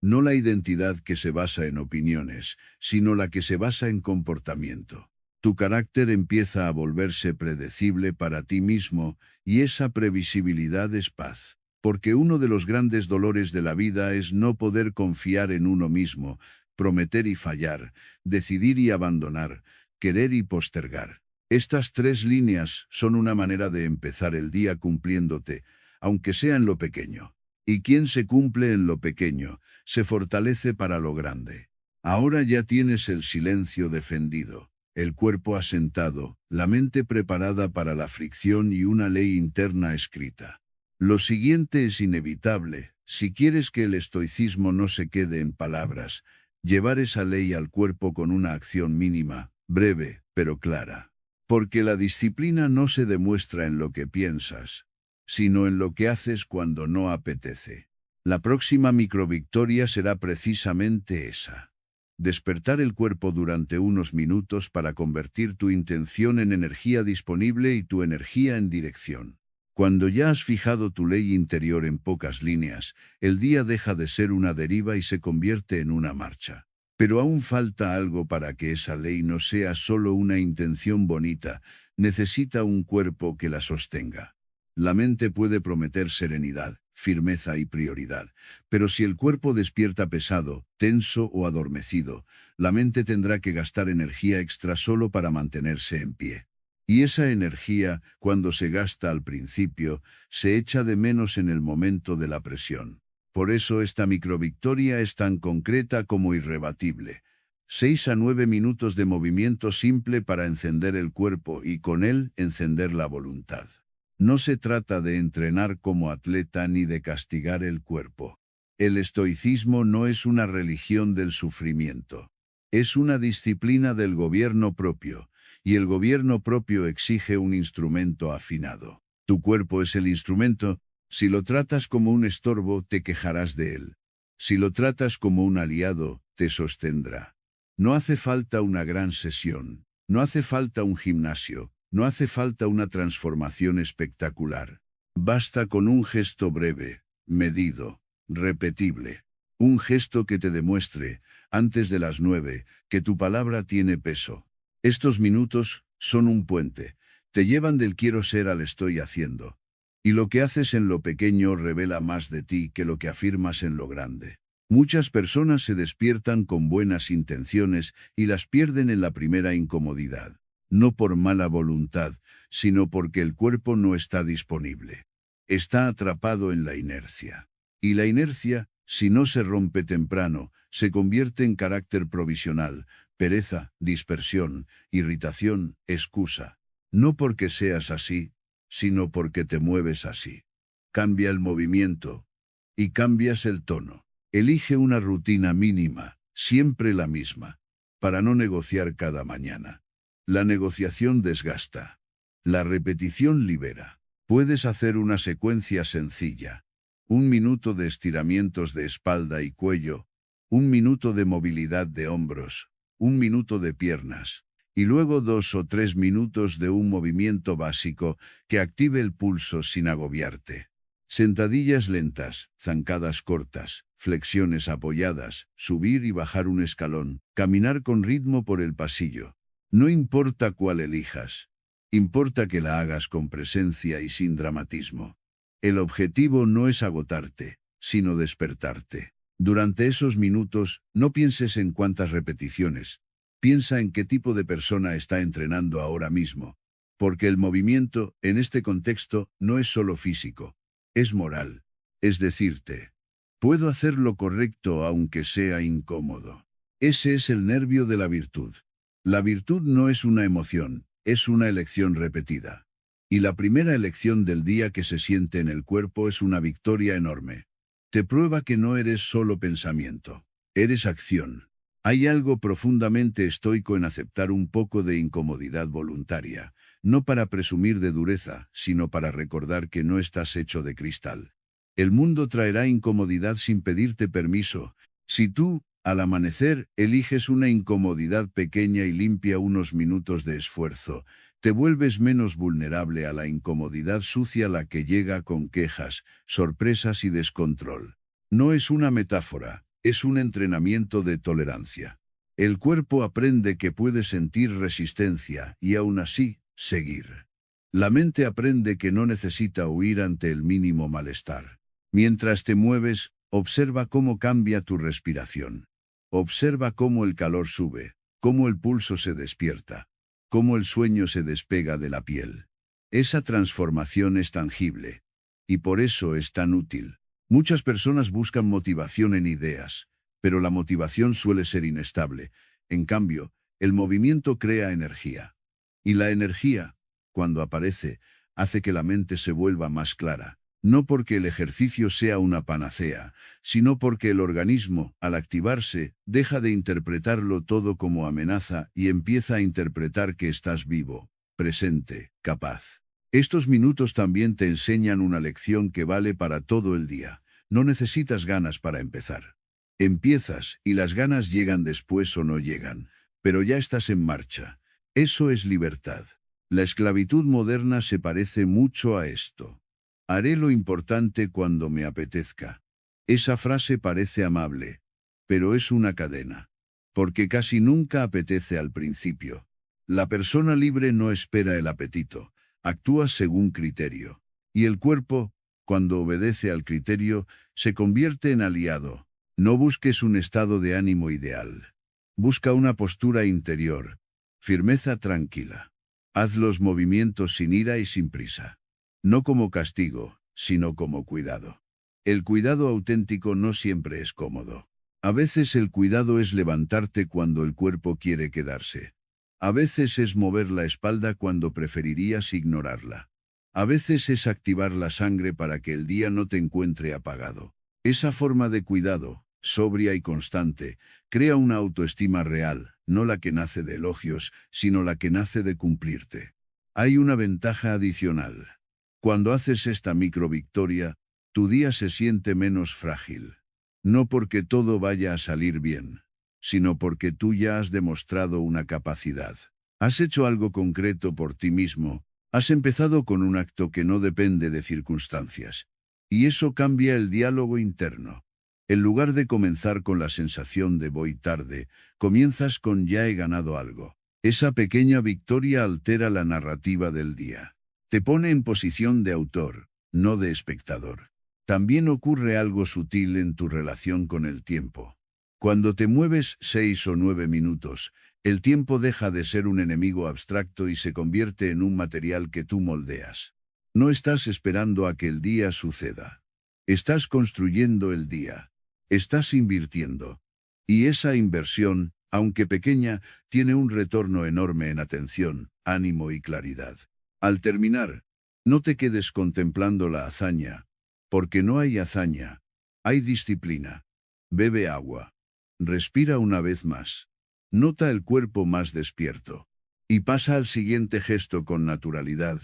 No la identidad que se basa en opiniones, sino la que se basa en comportamiento. Tu carácter empieza a volverse predecible para ti mismo, y esa previsibilidad es paz. Porque uno de los grandes dolores de la vida es no poder confiar en uno mismo, prometer y fallar, decidir y abandonar, querer y postergar. Estas 3 líneas son una manera de empezar el día cumpliéndote, aunque sea en lo pequeño. Y quien se cumple en lo pequeño, se fortalece para lo grande. Ahora ya tienes el silencio defendido, el cuerpo asentado, la mente preparada para la fricción y una ley interna escrita. Lo siguiente es inevitable, si quieres que el estoicismo no se quede en palabras, llevar esa ley al cuerpo con una acción mínima, breve, pero clara. Porque la disciplina no se demuestra en lo que piensas, sino en lo que haces cuando no apetece. La próxima microvictoria será precisamente esa. Despertar el cuerpo durante unos minutos para convertir tu intención en energía disponible y tu energía en dirección. Cuando ya has fijado tu ley interior en pocas líneas, el día deja de ser una deriva y se convierte en una marcha. Pero aún falta algo para que esa ley no sea solo una intención bonita, necesita un cuerpo que la sostenga. La mente puede prometer serenidad, firmeza y prioridad, pero si el cuerpo despierta pesado, tenso o adormecido, la mente tendrá que gastar energía extra solo para mantenerse en pie. Y esa energía, cuando se gasta al principio, se echa de menos en el momento de la presión. Por eso esta microvictoria es tan concreta como irrebatible. 6 a 9 minutos de movimiento simple para encender el cuerpo y con él encender la voluntad. No se trata de entrenar como atleta ni de castigar el cuerpo. El estoicismo no es una religión del sufrimiento. Es una disciplina del gobierno propio, y el gobierno propio exige un instrumento afinado. Tu cuerpo es el instrumento. Si lo tratas como un estorbo, te quejarás de él. Si lo tratas como un aliado, te sostendrá. No hace falta una gran sesión. No hace falta un gimnasio. No hace falta una transformación espectacular. Basta con un gesto breve, medido, repetible. Un gesto que te demuestre, antes de las 9, que tu palabra tiene peso. Estos minutos son un puente. Te llevan del quiero ser al estoy haciendo. Y lo que haces en lo pequeño revela más de ti que lo que afirmas en lo grande. Muchas personas se despiertan con buenas intenciones y las pierden en la primera incomodidad. No por mala voluntad, sino porque el cuerpo no está disponible. Está atrapado en la inercia. Y la inercia, si no se rompe temprano, se convierte en carácter provisional, pereza, dispersión, irritación, excusa. No porque seas así, sino porque te mueves así. Cambia el movimiento y cambias el tono. Elige una rutina mínima, siempre la misma, para no negociar cada mañana. La negociación desgasta. La repetición libera. Puedes hacer una secuencia sencilla. 1 minuto de estiramientos de espalda y cuello, 1 minuto de movilidad de hombros, 1 minuto de piernas, y luego 2 o 3 minutos de un movimiento básico que active el pulso sin agobiarte. Sentadillas lentas, zancadas cortas, flexiones apoyadas, subir y bajar un escalón, caminar con ritmo por el pasillo. No importa cuál elijas, importa que la hagas con presencia y sin dramatismo. El objetivo no es agotarte, sino despertarte. Durante esos minutos, no pienses en cuántas repeticiones. Piensa en qué tipo de persona está entrenando ahora mismo. Porque el movimiento, en este contexto, no es solo físico. Es moral. Es decirte, puedo hacer lo correcto aunque sea incómodo. Ese es el nervio de la virtud. La virtud no es una emoción, es una elección repetida. Y la primera elección del día que se siente en el cuerpo es una victoria enorme. Te prueba que no eres solo pensamiento, eres acción. Hay algo profundamente estoico en aceptar un poco de incomodidad voluntaria, no para presumir de dureza, sino para recordar que no estás hecho de cristal. El mundo traerá incomodidad sin pedirte permiso. Si tú, al amanecer, eliges una incomodidad pequeña y limpia unos minutos de esfuerzo, te vuelves menos vulnerable a la incomodidad sucia la que llega con quejas, sorpresas y descontrol. No es una metáfora, es un entrenamiento de tolerancia. El cuerpo aprende que puede sentir resistencia y aún así, seguir. La mente aprende que no necesita huir ante el mínimo malestar. Mientras te mueves, observa cómo cambia tu respiración. Observa cómo el calor sube, cómo el pulso se despierta, cómo el sueño se despega de la piel. Esa transformación es tangible. Y por eso es tan útil. Muchas personas buscan motivación en ideas, pero la motivación suele ser inestable. En cambio, el movimiento crea energía. Y la energía, cuando aparece, hace que la mente se vuelva más clara. No porque el ejercicio sea una panacea, sino porque el organismo, al activarse, deja de interpretarlo todo como amenaza y empieza a interpretar que estás vivo, presente, capaz. Estos minutos también te enseñan una lección que vale para todo el día. No necesitas ganas para empezar. Empiezas y las ganas llegan después o no llegan, pero ya estás en marcha. Eso es libertad. La esclavitud moderna se parece mucho a esto. Haré lo importante cuando me apetezca. Esa frase parece amable, pero es una cadena. Porque casi nunca apetece al principio. La persona libre no espera el apetito, actúa según criterio. Y el cuerpo, cuando obedece al criterio, se convierte en aliado. No busques un estado de ánimo ideal. Busca una postura interior, firmeza tranquila. Haz los movimientos sin ira y sin prisa. No como castigo, sino como cuidado. El cuidado auténtico no siempre es cómodo. A veces el cuidado es levantarte cuando el cuerpo quiere quedarse. A veces es mover la espalda cuando preferirías ignorarla. A veces es activar la sangre para que el día no te encuentre apagado. Esa forma de cuidado, sobria y constante, crea una autoestima real, no la que nace de elogios, sino la que nace de cumplirte. Hay una ventaja adicional. Cuando haces esta microvictoria, tu día se siente menos frágil. No porque todo vaya a salir bien, sino porque tú ya has demostrado una capacidad. Has hecho algo concreto por ti mismo, has empezado con un acto que no depende de circunstancias. Y eso cambia el diálogo interno. En lugar de comenzar con la sensación de voy tarde, comienzas con ya he ganado algo. Esa pequeña victoria altera la narrativa del día. Te pone en posición de autor, no de espectador. También ocurre algo sutil en tu relación con el tiempo. Cuando te mueves 6 o 9 minutos, el tiempo deja de ser un enemigo abstracto y se convierte en un material que tú moldeas. No estás esperando a que el día suceda. Estás construyendo el día. Estás invirtiendo. Y esa inversión, aunque pequeña, tiene un retorno enorme en atención, ánimo y claridad. Al terminar, no te quedes contemplando la hazaña, porque no hay hazaña, hay disciplina. Bebe agua. Respira una vez más. Nota el cuerpo más despierto. Y pasa al siguiente gesto con naturalidad,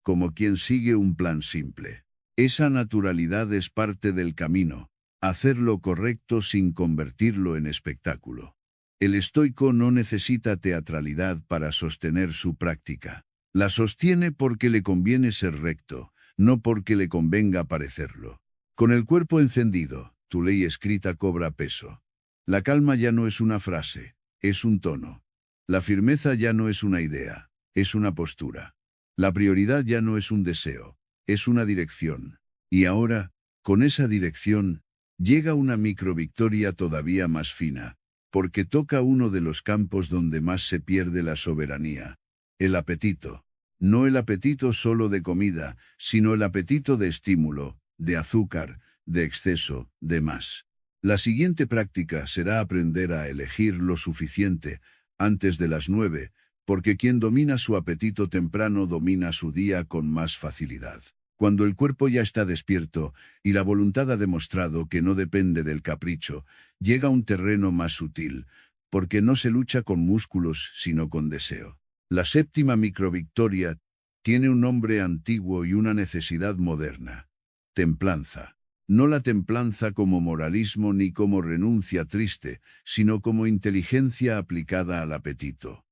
como quien sigue un plan simple. Esa naturalidad es parte del camino. Hacer lo correcto sin convertirlo en espectáculo. El estoico no necesita teatralidad para sostener su práctica. La sostiene porque le conviene ser recto, no porque le convenga parecerlo. Con el cuerpo encendido, tu ley escrita cobra peso. La calma ya no es una frase, es un tono. La firmeza ya no es una idea, es una postura. La prioridad ya no es un deseo, es una dirección. Y ahora, con esa dirección, llega una microvictoria todavía más fina, porque toca uno de los campos donde más se pierde la soberanía. El apetito. No el apetito solo de comida, sino el apetito de estímulo, de azúcar, de exceso, de más. La siguiente práctica será aprender a elegir lo suficiente, antes de las 9, porque quien domina su apetito temprano domina su día con más facilidad. Cuando el cuerpo ya está despierto y la voluntad ha demostrado que no depende del capricho, llega a un terreno más sutil, porque no se lucha con músculos sino con deseo. La séptima microvictoria tiene un nombre antiguo y una necesidad moderna. Templanza. No la templanza como moralismo ni como renuncia triste, sino como inteligencia aplicada al apetito.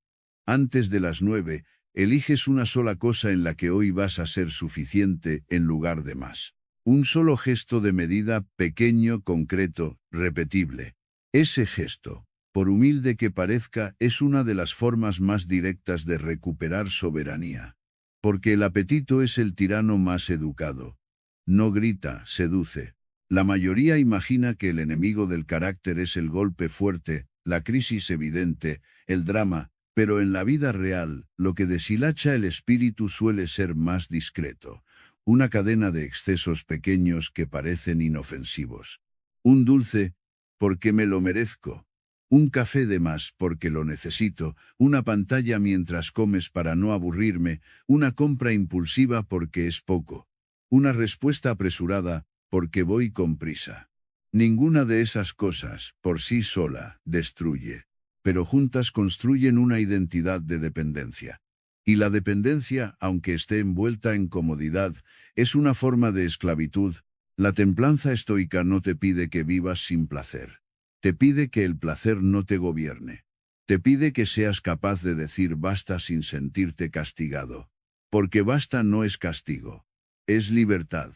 Antes de las 9, eliges una sola cosa en la que hoy vas a ser suficiente en lugar de más. Un solo gesto de medida, pequeño, concreto, repetible. Ese gesto, por humilde que parezca, es una de las formas más directas de recuperar soberanía. Porque el apetito es el tirano más educado. No grita, seduce. La mayoría imagina que el enemigo del carácter es el golpe fuerte, la crisis evidente, el drama, pero en la vida real, lo que deshilacha el espíritu suele ser más discreto. Una cadena de excesos pequeños que parecen inofensivos. Un dulce, porque me lo merezco. Un café de más porque lo necesito, una pantalla mientras comes para no aburrirme, una compra impulsiva porque es poco. Una respuesta apresurada, porque voy con prisa. Ninguna de esas cosas, por sí sola, destruye, pero juntas construyen una identidad de dependencia. Y la dependencia, aunque esté envuelta en comodidad, es una forma de esclavitud. La templanza estoica no te pide que vivas sin placer. Te pide que el placer no te gobierne. Te pide que seas capaz de decir basta sin sentirte castigado. Porque basta no es castigo. Es libertad.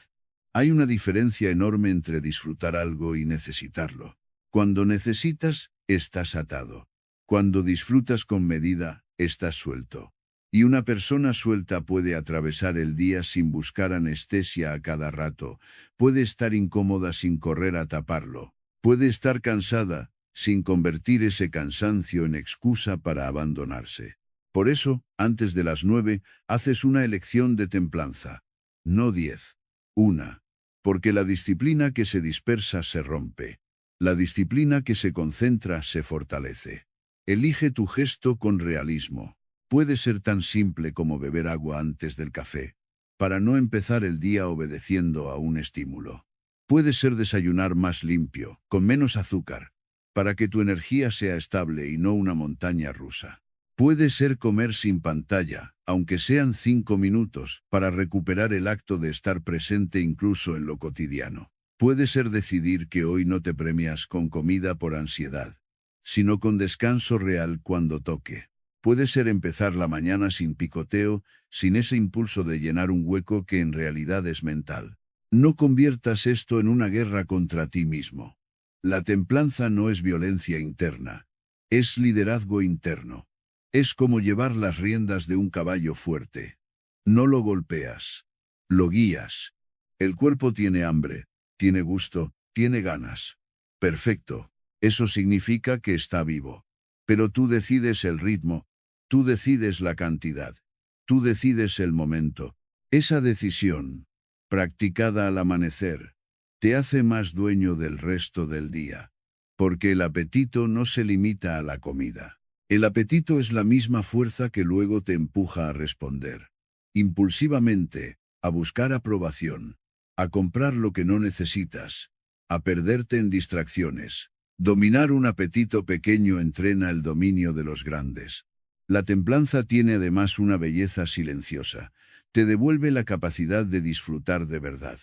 Hay una diferencia enorme entre disfrutar algo y necesitarlo. Cuando necesitas, estás atado. Cuando disfrutas con medida, estás suelto. Y una persona suelta puede atravesar el día sin buscar anestesia a cada rato, puede estar incómoda sin correr a taparlo, puede estar cansada, sin convertir ese cansancio en excusa para abandonarse. Por eso, antes de las 9, haces una elección de templanza. No 10. Una. Porque la disciplina que se dispersa se rompe. La disciplina que se concentra se fortalece. Elige tu gesto con realismo. Puede ser tan simple como beber agua antes del café, para no empezar el día obedeciendo a un estímulo. Puede ser desayunar más limpio, con menos azúcar, para que tu energía sea estable y no una montaña rusa. Puede ser comer sin pantalla, aunque sean 5 minutos, para recuperar el acto de estar presente incluso en lo cotidiano. Puede ser decidir que hoy no te premias con comida por ansiedad, sino con descanso real cuando toque. Puede ser empezar la mañana sin picoteo, sin ese impulso de llenar un hueco que en realidad es mental. No conviertas esto en una guerra contra ti mismo. La templanza no es violencia interna, es liderazgo interno. Es como llevar las riendas de un caballo fuerte. No lo golpeas, lo guías. El cuerpo tiene hambre, tiene gusto, tiene ganas. Perfecto, eso significa que está vivo. Pero tú decides el ritmo, tú decides la cantidad, tú decides el momento. Esa decisión, practicada al amanecer, te hace más dueño del resto del día. Porque el apetito no se limita a la comida. El apetito es la misma fuerza que luego te empuja a responder impulsivamente, a buscar aprobación, a comprar lo que no necesitas, a perderte en distracciones. Dominar un apetito pequeño entrena el dominio de los grandes. La templanza tiene además una belleza silenciosa. Te devuelve la capacidad de disfrutar de verdad.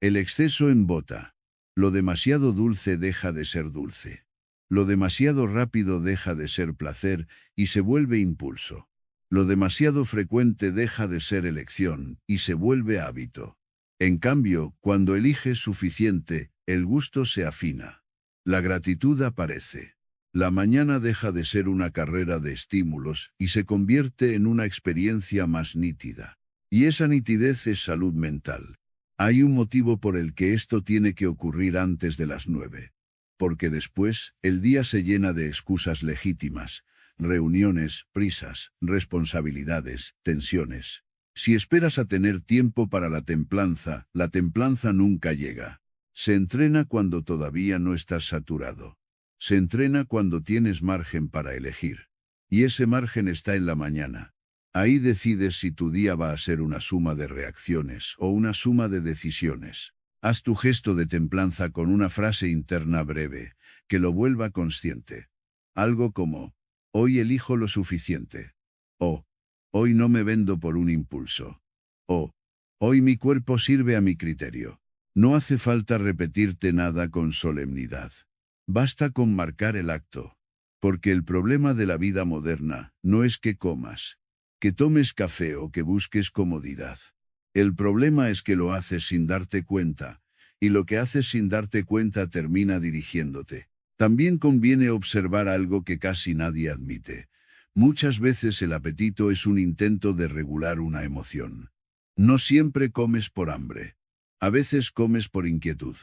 El exceso embota. Lo demasiado dulce deja de ser dulce. Lo demasiado rápido deja de ser placer y se vuelve impulso. Lo demasiado frecuente deja de ser elección y se vuelve hábito. En cambio, cuando eliges suficiente, el gusto se afina. La gratitud aparece. La mañana deja de ser una carrera de estímulos y se convierte en una experiencia más nítida. Y esa nitidez es salud mental. Hay un motivo por el que esto tiene que ocurrir antes de las 9. Porque después, el día se llena de excusas legítimas, reuniones, prisas, responsabilidades, tensiones. Si esperas a tener tiempo para la templanza nunca llega. Se entrena cuando todavía no estás saturado. Se entrena cuando tienes margen para elegir. Y ese margen está en la mañana. Ahí decides si tu día va a ser una suma de reacciones o una suma de decisiones. Haz tu gesto de templanza con una frase interna breve, que lo vuelva consciente. Algo como, hoy elijo lo suficiente. O, hoy no me vendo por un impulso. O, hoy mi cuerpo sirve a mi criterio. No hace falta repetirte nada con solemnidad. Basta con marcar el acto. Porque el problema de la vida moderna no es que comas, que tomes café o que busques comodidad. El problema es que lo haces sin darte cuenta, y lo que haces sin darte cuenta termina dirigiéndote. También conviene observar algo que casi nadie admite. Muchas veces el apetito es un intento de regular una emoción. No siempre comes por hambre. A veces comes por inquietud.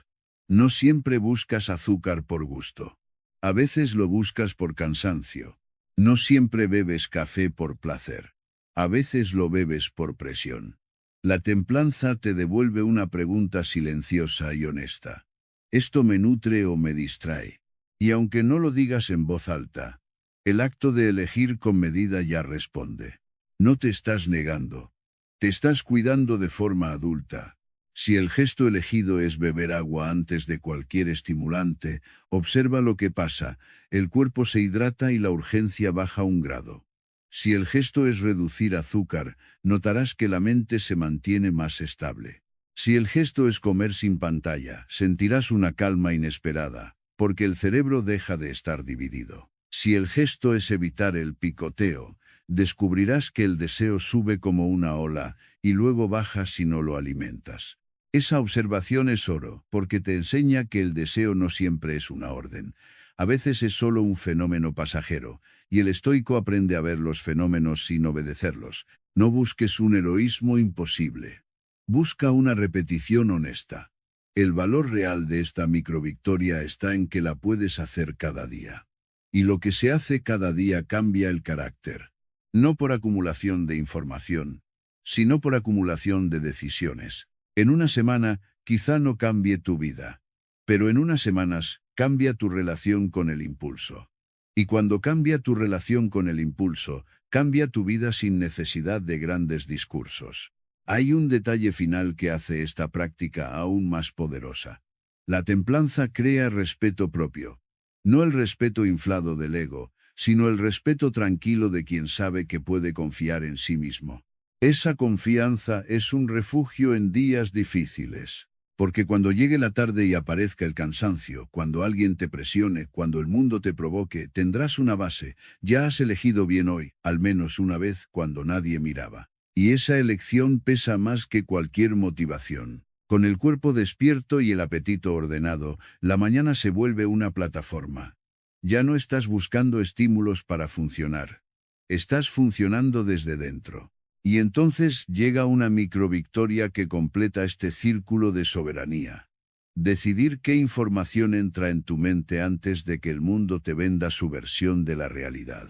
No siempre buscas azúcar por gusto. A veces lo buscas por cansancio. No siempre bebes café por placer. A veces lo bebes por presión. La templanza te devuelve una pregunta silenciosa y honesta. ¿Esto me nutre o me distrae? Y aunque no lo digas en voz alta, el acto de elegir con medida ya responde. No te estás negando. Te estás cuidando de forma adulta. Si el gesto elegido es beber agua antes de cualquier estimulante, observa lo que pasa, el cuerpo se hidrata y la urgencia baja un grado. Si el gesto es reducir azúcar, notarás que la mente se mantiene más estable. Si el gesto es comer sin pantalla, sentirás una calma inesperada, porque el cerebro deja de estar dividido. Si el gesto es evitar el picoteo, descubrirás que el deseo sube como una ola y luego baja si no lo alimentas. Esa observación es oro, porque te enseña que el deseo no siempre es una orden. A veces es solo un fenómeno pasajero, y el estoico aprende a ver los fenómenos sin obedecerlos. No busques un heroísmo imposible. Busca una repetición honesta. El valor real de esta microvictoria está en que la puedes hacer cada día. Y lo que se hace cada día cambia el carácter. No por acumulación de información, sino por acumulación de decisiones. En una semana, quizá no cambie tu vida, pero en unas semanas, cambia tu relación con el impulso. Y cuando cambia tu relación con el impulso, cambia tu vida sin necesidad de grandes discursos. Hay un detalle final que hace esta práctica aún más poderosa. La templanza crea respeto propio. No el respeto inflado del ego, sino el respeto tranquilo de quien sabe que puede confiar en sí mismo. Esa confianza es un refugio en días difíciles. Porque cuando llegue la tarde y aparezca el cansancio, cuando alguien te presione, cuando el mundo te provoque, tendrás una base. Ya has elegido bien hoy, al menos una vez, cuando nadie miraba. Y esa elección pesa más que cualquier motivación. Con el cuerpo despierto y el apetito ordenado, la mañana se vuelve una plataforma. Ya no estás buscando estímulos para funcionar. Estás funcionando desde dentro. Y entonces llega una microvictoria que completa este círculo de soberanía. Decidir qué información entra en tu mente antes de que el mundo te venda su versión de la realidad.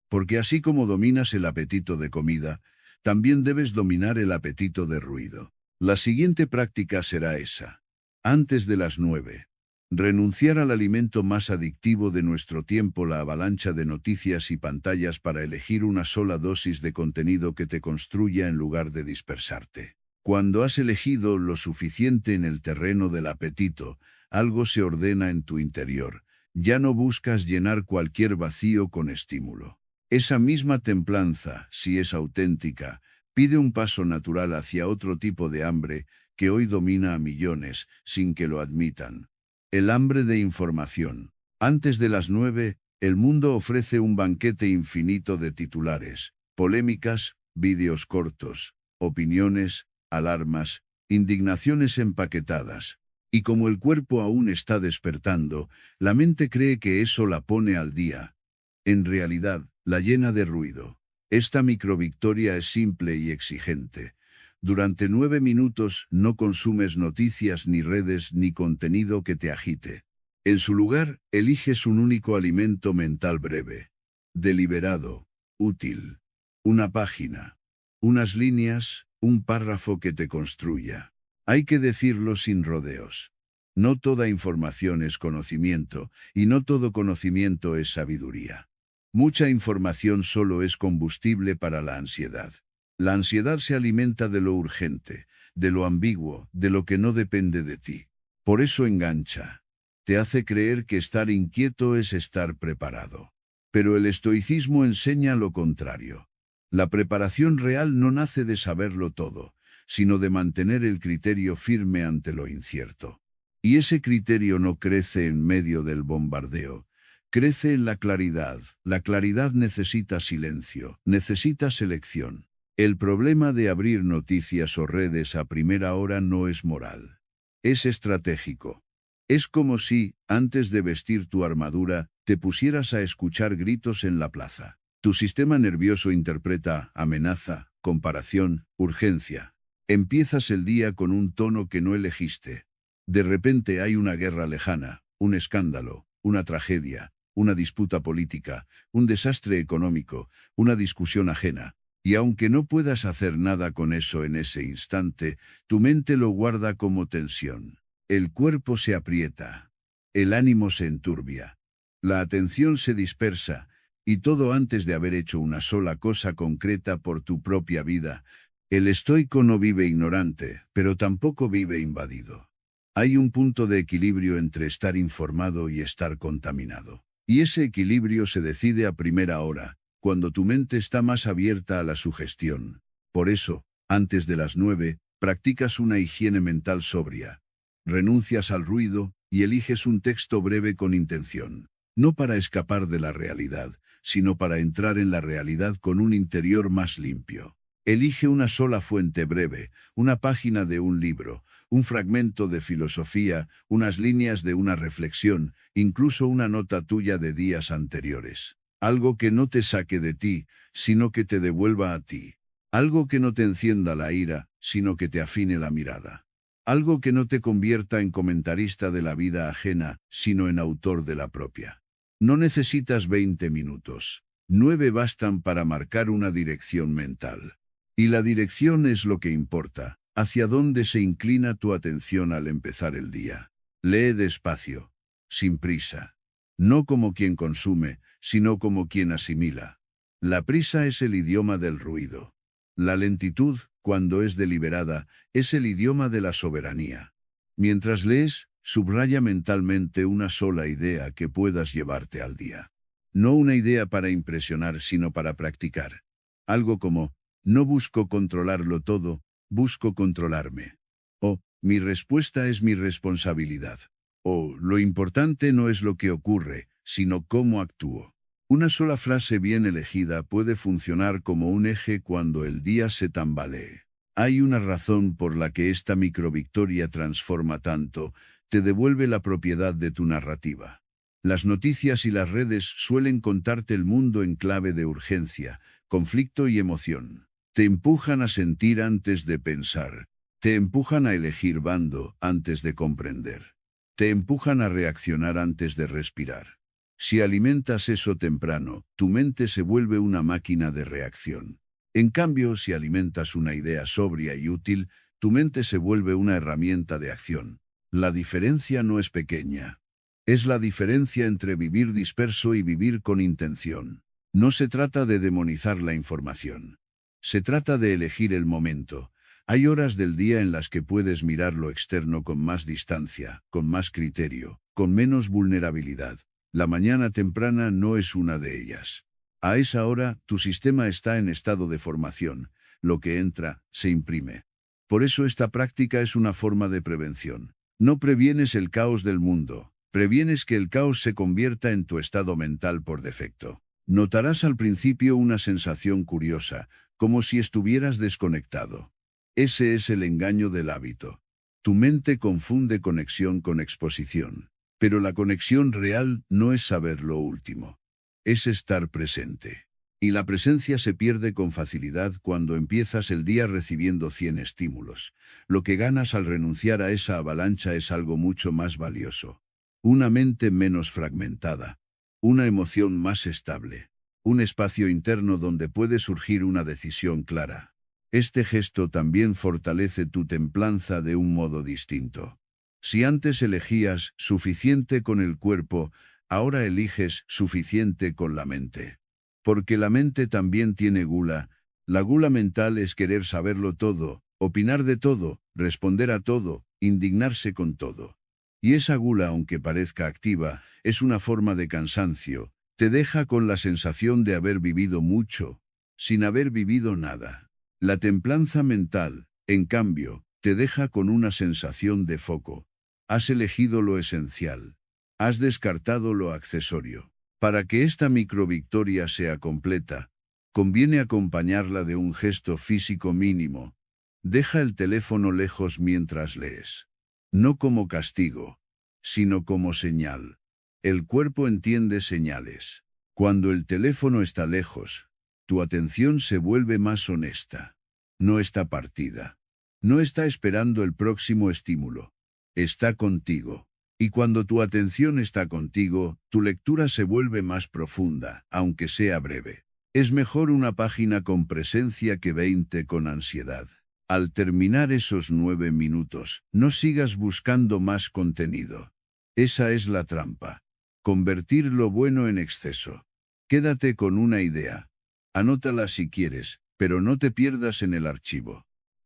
Porque así como dominas el apetito de comida, también debes dominar el apetito de ruido. La siguiente práctica será esa. Antes de las 9. Renunciar al alimento más adictivo de nuestro tiempo, la avalancha de noticias y pantallas, para elegir una sola dosis de contenido que te construya en lugar de dispersarte. Cuando has elegido lo suficiente en el terreno del apetito, algo se ordena en tu interior. Ya no buscas llenar cualquier vacío con estímulo. Esa misma templanza, si es auténtica, pide un paso natural hacia otro tipo de hambre que hoy domina a millones sin que lo admitan. El hambre de información. Antes de las 9, el mundo ofrece un banquete infinito de titulares, polémicas, vídeos cortos, opiniones, alarmas, indignaciones empaquetadas. Y como el cuerpo aún está despertando, la mente cree que eso la pone al día. En realidad, la llena de ruido. Esta microvictoria es simple y exigente. Durante 9 minutos no consumes noticias ni redes ni contenido que te agite. En su lugar, eliges un único alimento mental breve, deliberado, útil. Una página, unas líneas, un párrafo que te construya. Hay que decirlo sin rodeos. No toda información es conocimiento, y no todo conocimiento es sabiduría. Mucha información solo es combustible para la ansiedad. La ansiedad se alimenta de lo urgente, de lo ambiguo, de lo que no depende de ti. Por eso engancha. Te hace creer que estar inquieto es estar preparado. Pero el estoicismo enseña lo contrario. La preparación real no nace de saberlo todo, sino de mantener el criterio firme ante lo incierto. Y ese criterio no crece en medio del bombardeo, crece en la claridad. La claridad necesita silencio, necesita selección. El problema de abrir noticias o redes a primera hora no es moral. Es estratégico. Es como si, antes de vestir tu armadura, te pusieras a escuchar gritos en la plaza. Tu sistema nervioso interpreta amenaza, comparación, urgencia. Empiezas el día con un tono que no elegiste. De repente hay una guerra lejana, un escándalo, una tragedia, una disputa política, un desastre económico, una discusión ajena. Y aunque no puedas hacer nada con eso en ese instante, tu mente lo guarda como tensión. El cuerpo se aprieta. El ánimo se enturbia. La atención se dispersa. Y todo antes de haber hecho una sola cosa concreta por tu propia vida. El estoico no vive ignorante, pero tampoco vive invadido. Hay un punto de equilibrio entre estar informado y estar contaminado. Y ese equilibrio se decide a primera hora, cuando tu mente está más abierta a la sugestión. Por eso, antes de las 9, Practicas una higiene mental sobria. Renuncias al ruido y eliges un texto breve con intención. No para escapar de la realidad, sino para entrar en la realidad con un interior más limpio. Elige una sola fuente breve, una página de un libro, un fragmento de filosofía, unas líneas de una reflexión, incluso una nota tuya de días anteriores. Algo que no te saque de ti, sino que te devuelva a ti. Algo que no te encienda la ira, sino que te afine la mirada. Algo que no te convierta en comentarista de la vida ajena, sino en autor de la propia. No necesitas 20 minutos. 9 bastan para marcar una dirección mental. Y la dirección es lo que importa, hacia dónde se inclina tu atención al empezar el día. Lee despacio, sin prisa. No como quien consume, sino como quien asimila. La prisa es el idioma del ruido. La lentitud, cuando es deliberada, es el idioma de la soberanía. Mientras lees, subraya mentalmente una sola idea que puedas llevarte al día. No una idea para impresionar, sino para practicar. Algo como, no busco controlarlo todo, busco controlarme. O, mi respuesta es mi responsabilidad. O, lo importante no es lo que ocurre, sino cómo actúo. Una sola frase bien elegida puede funcionar como un eje cuando el día se tambalee. Hay una razón por la que esta microvictoria transforma tanto, te devuelve la propiedad de tu narrativa. Las noticias y las redes suelen contarte el mundo en clave de urgencia, conflicto y emoción. Te empujan a sentir antes de pensar. Te empujan a elegir bando antes de comprender. Te empujan a reaccionar antes de respirar. Si alimentas eso temprano, tu mente se vuelve una máquina de reacción. En cambio, si alimentas una idea sobria y útil, tu mente se vuelve una herramienta de acción. La diferencia no es pequeña. Es la diferencia entre vivir disperso y vivir con intención. No se trata de demonizar la información. Se trata de elegir el momento. Hay horas del día en las que puedes mirar lo externo con más distancia, con más criterio, con menos vulnerabilidad. La mañana temprana no es una de ellas. A esa hora, tu sistema está en estado de formación. Lo que entra, se imprime. Por eso esta práctica es una forma de prevención. No previenes el caos del mundo. Previenes que el caos se convierta en tu estado mental por defecto. Notarás al principio una sensación curiosa, como si estuvieras desconectado. Ese es el engaño del hábito. Tu mente confunde conexión con exposición. Pero la conexión real no es saber lo último. Es estar presente. Y la presencia se pierde con facilidad cuando empiezas el día recibiendo 100 estímulos. Lo que ganas al renunciar a esa avalancha es algo mucho más valioso. Una mente menos fragmentada. Una emoción más estable. Un espacio interno donde puede surgir una decisión clara. Este gesto también fortalece tu templanza de un modo distinto. Si antes elegías suficiente con el cuerpo, ahora eliges suficiente con la mente. Porque la mente también tiene gula. La gula mental es querer saberlo todo, opinar de todo, responder a todo, indignarse con todo. Y esa gula, aunque parezca activa, es una forma de cansancio. Te deja con la sensación de haber vivido mucho, sin haber vivido nada. La templanza mental, en cambio, te deja con una sensación de foco. Has elegido lo esencial. Has descartado lo accesorio. Para que esta microvictoria sea completa, conviene acompañarla de un gesto físico mínimo. Deja el teléfono lejos mientras lees. No como castigo, sino como señal. El cuerpo entiende señales. Cuando el teléfono está lejos, tu atención se vuelve más honesta. No está partida. No está esperando el próximo estímulo. Está contigo. Y cuando tu atención está contigo, tu lectura se vuelve más profunda, aunque sea breve. Es mejor una página con presencia que 20 con ansiedad. Al terminar esos 9 minutos, no sigas buscando más contenido. Esa es la trampa. Convertir lo bueno en exceso. Quédate con una idea. Anótala si quieres, pero no te pierdas en el archivo.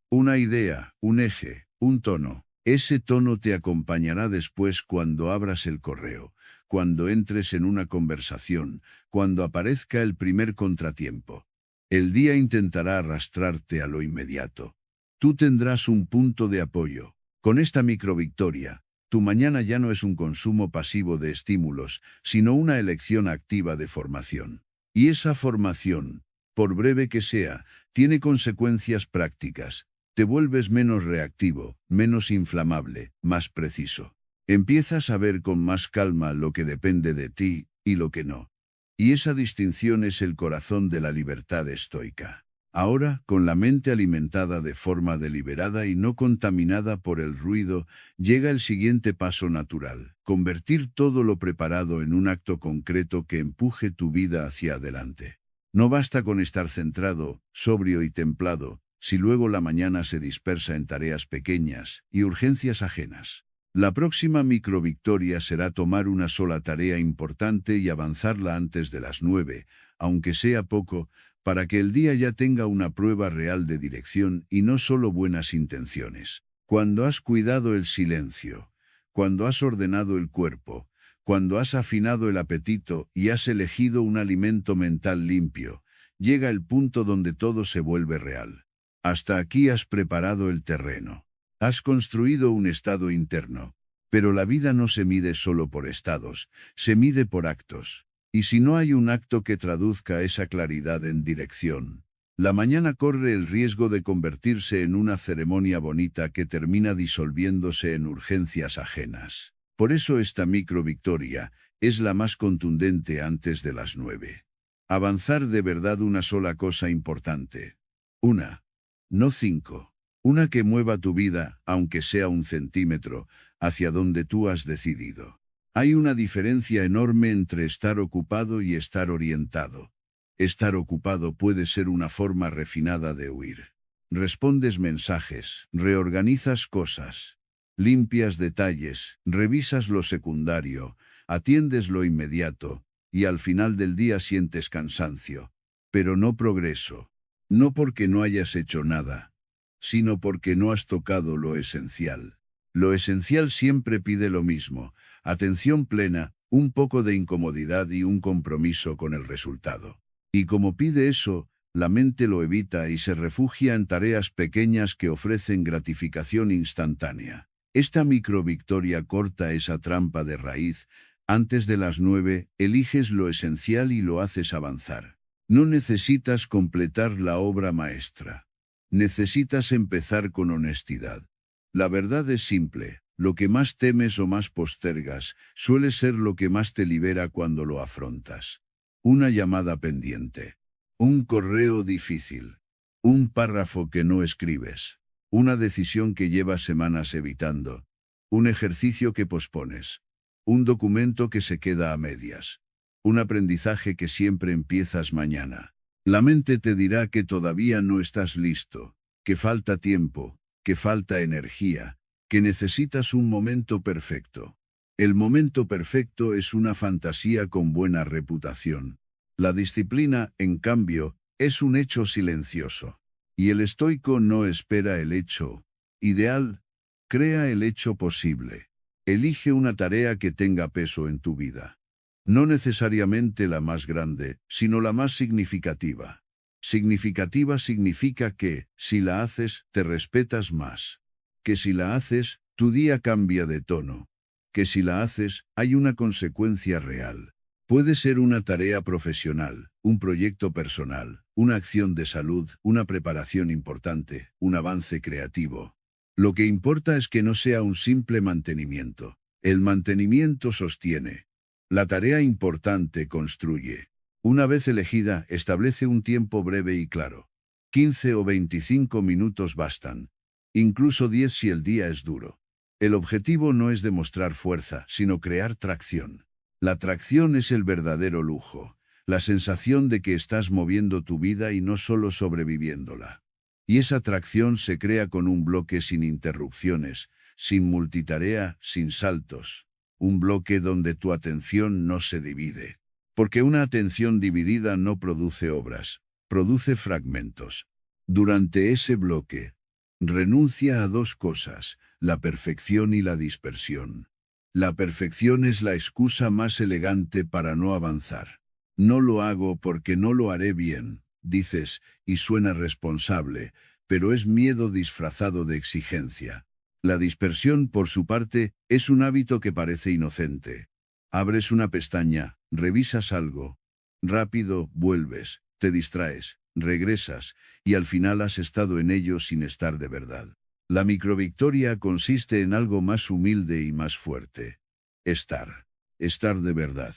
Una idea, un eje, un tono. Ese tono te acompañará después cuando abras el correo, cuando entres en una conversación, cuando aparezca el primer contratiempo. El día intentará arrastrarte a lo inmediato. Tú tendrás un punto de apoyo. Con esta microvictoria, tu mañana ya no es un consumo pasivo de estímulos, sino una elección activa de formación. Y esa formación, por breve que sea, tiene consecuencias prácticas. Te vuelves menos reactivo, menos inflamable, más preciso. Empiezas a ver con más calma lo que depende de ti y lo que no. Y esa distinción es el corazón de la libertad estoica. Ahora, con la mente alimentada de forma deliberada y no contaminada por el ruido, llega el siguiente paso natural: convertir todo lo preparado en un acto concreto que empuje tu vida hacia adelante. No basta con estar centrado, sobrio y templado, si luego la mañana se dispersa en tareas pequeñas y urgencias ajenas. La próxima microvictoria será tomar una sola tarea importante y avanzarla antes de las 9, aunque sea poco, para que el día ya tenga una prueba real de dirección y no solo buenas intenciones. Cuando has cuidado el silencio, cuando has ordenado el cuerpo, cuando has afinado el apetito y has elegido un alimento mental limpio, llega el punto donde todo se vuelve real. Hasta aquí has preparado el terreno. Has construido un estado interno. Pero la vida no se mide solo por estados, se mide por actos. Y si no hay un acto que traduzca esa claridad en dirección, la mañana corre el riesgo de convertirse en una ceremonia bonita que termina disolviéndose en urgencias ajenas. Por eso esta microvictoria es la más contundente antes de las 9. Avanzar de verdad una sola cosa importante. Una, no 5. Una que mueva tu vida, aunque sea 1 centímetro, hacia donde tú has decidido. Hay una diferencia enorme entre estar ocupado y estar orientado. Estar ocupado puede ser una forma refinada de huir. Respondes mensajes, reorganizas cosas, limpias detalles, revisas lo secundario, atiendes lo inmediato, y al final del día sientes cansancio. Pero no progreso. No porque no hayas hecho nada, sino porque no has tocado lo esencial. Lo esencial siempre pide lo mismo: atención plena, un poco de incomodidad y un compromiso con el resultado. Y como pide eso, la mente lo evita y se refugia en tareas pequeñas que ofrecen gratificación instantánea. Esta microvictoria corta esa trampa de raíz. Antes de las 9, eliges lo esencial y lo haces avanzar. No necesitas completar la obra maestra. Necesitas empezar con honestidad. La verdad es simple: lo que más temes o más postergas suele ser lo que más te libera cuando lo afrontas. Una llamada pendiente, un correo difícil, un párrafo que no escribes, una decisión que llevas semanas evitando, un ejercicio que pospones, un documento que se queda a medias, un aprendizaje que siempre empiezas mañana. La mente te dirá que todavía no estás listo, que falta tiempo, que falta energía, que necesitas un momento perfecto. El momento perfecto es una fantasía con buena reputación. La disciplina, en cambio, es un hecho silencioso. Y el estoico no espera el hecho ideal, crea el hecho posible. Elige una tarea que tenga peso en tu vida. No necesariamente la más grande, sino la más significativa. Significativa significa que, si la haces, te respetas más. Que si la haces, tu día cambia de tono. Que si la haces, hay una consecuencia real. Puede ser una tarea profesional, un proyecto personal, una acción de salud, una preparación importante, un avance creativo. Lo que importa es que no sea un simple mantenimiento. El mantenimiento sostiene. La tarea importante construye. Una vez elegida, establece un tiempo breve y claro. 15 o 25 minutos bastan. Incluso 10 si el día es duro. El objetivo no es demostrar fuerza, sino crear tracción. La tracción es el verdadero lujo, la sensación de que estás moviendo tu vida y no solo sobreviviéndola. Y esa tracción se crea con un bloque sin interrupciones, sin multitarea, sin saltos. Un bloque donde tu atención no se divide. Porque una atención dividida no produce obras, produce fragmentos. Durante ese bloque, renuncia a dos cosas: la perfección y la dispersión. La perfección es la excusa más elegante para no avanzar. No lo hago porque no lo haré bien, dices, y suena responsable, pero es miedo disfrazado de exigencia. La dispersión, por su parte, es un hábito que parece inocente. Abres una pestaña, revisas algo. Rápido, vuelves, te distraes, regresas, y al final has estado en ello sin estar de verdad. La microvictoria consiste en algo más humilde y más fuerte. Estar. Estar de verdad.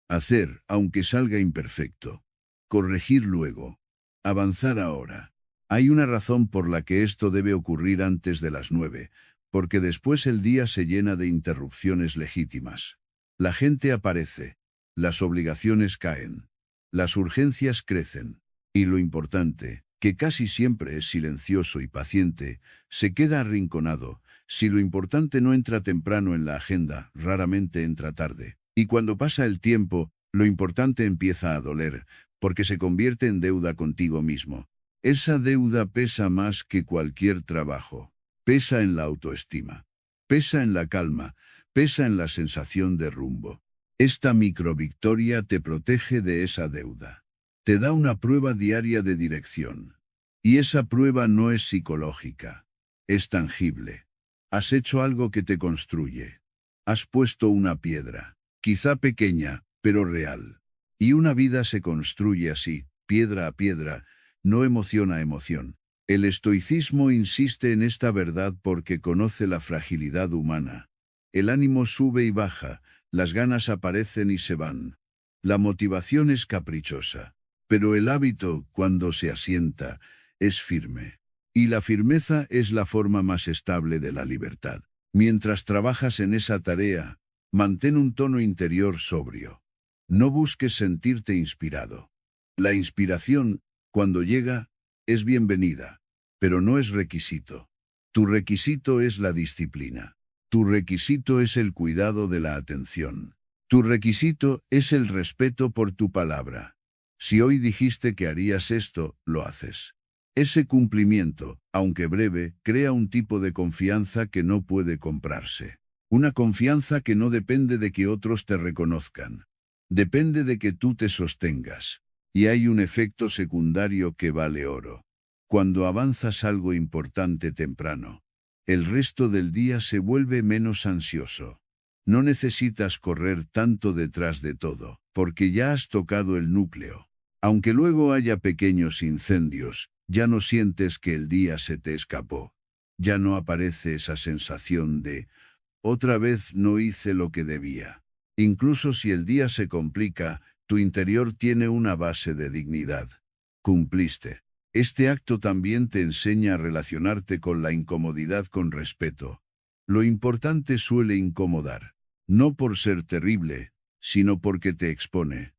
Hacer, aunque salga imperfecto. Corregir luego. Avanzar ahora. Hay una razón por la que esto debe ocurrir antes de las 9, porque después el día se llena de interrupciones legítimas. La gente aparece. Las obligaciones caen. Las urgencias crecen. Y lo importante, que casi siempre es silencioso y paciente, se queda arrinconado. Si lo importante no entra temprano en la agenda, raramente entra tarde. Y cuando pasa el tiempo, lo importante empieza a doler, porque se convierte en deuda contigo mismo. Esa deuda pesa más que cualquier trabajo. Pesa en la autoestima. Pesa en la calma. Pesa en la sensación de rumbo. Esta microvictoria te protege de esa deuda. Te da una prueba diaria de dirección. Y esa prueba no es psicológica. Es tangible. Has hecho algo que te construye. Has puesto una piedra, quizá pequeña, pero real. Y una vida se construye así, piedra a piedra, no emoción a emoción. El estoicismo insiste en esta verdad porque conoce la fragilidad humana. El ánimo sube y baja, las ganas aparecen y se van. La motivación es caprichosa, pero el hábito, cuando se asienta, es firme. Y la firmeza es la forma más estable de la libertad. Mientras trabajas en esa tarea, mantén un tono interior sobrio. No busques sentirte inspirado. La inspiración, cuando llega, es bienvenida, pero no es requisito. Tu requisito es la disciplina. Tu requisito es el cuidado de la atención. Tu requisito es el respeto por tu palabra. Si hoy dijiste que harías esto, lo haces. Ese cumplimiento, aunque breve, crea un tipo de confianza que no puede comprarse. Una confianza que no depende de que otros te reconozcan. Depende de que tú te sostengas. Y hay un efecto secundario que vale oro. Cuando avanzas algo importante temprano, el resto del día se vuelve menos ansioso. No necesitas correr tanto detrás de todo, porque ya has tocado el núcleo. Aunque luego haya pequeños incendios, ya no sientes que el día se te escapó. Ya no aparece esa sensación de, otra vez no hice lo que debía. Incluso si el día se complica, tu interior tiene una base de dignidad. Cumpliste. Este acto también te enseña a relacionarte con la incomodidad con respeto. Lo importante suele incomodar, no por ser terrible, sino porque te expone.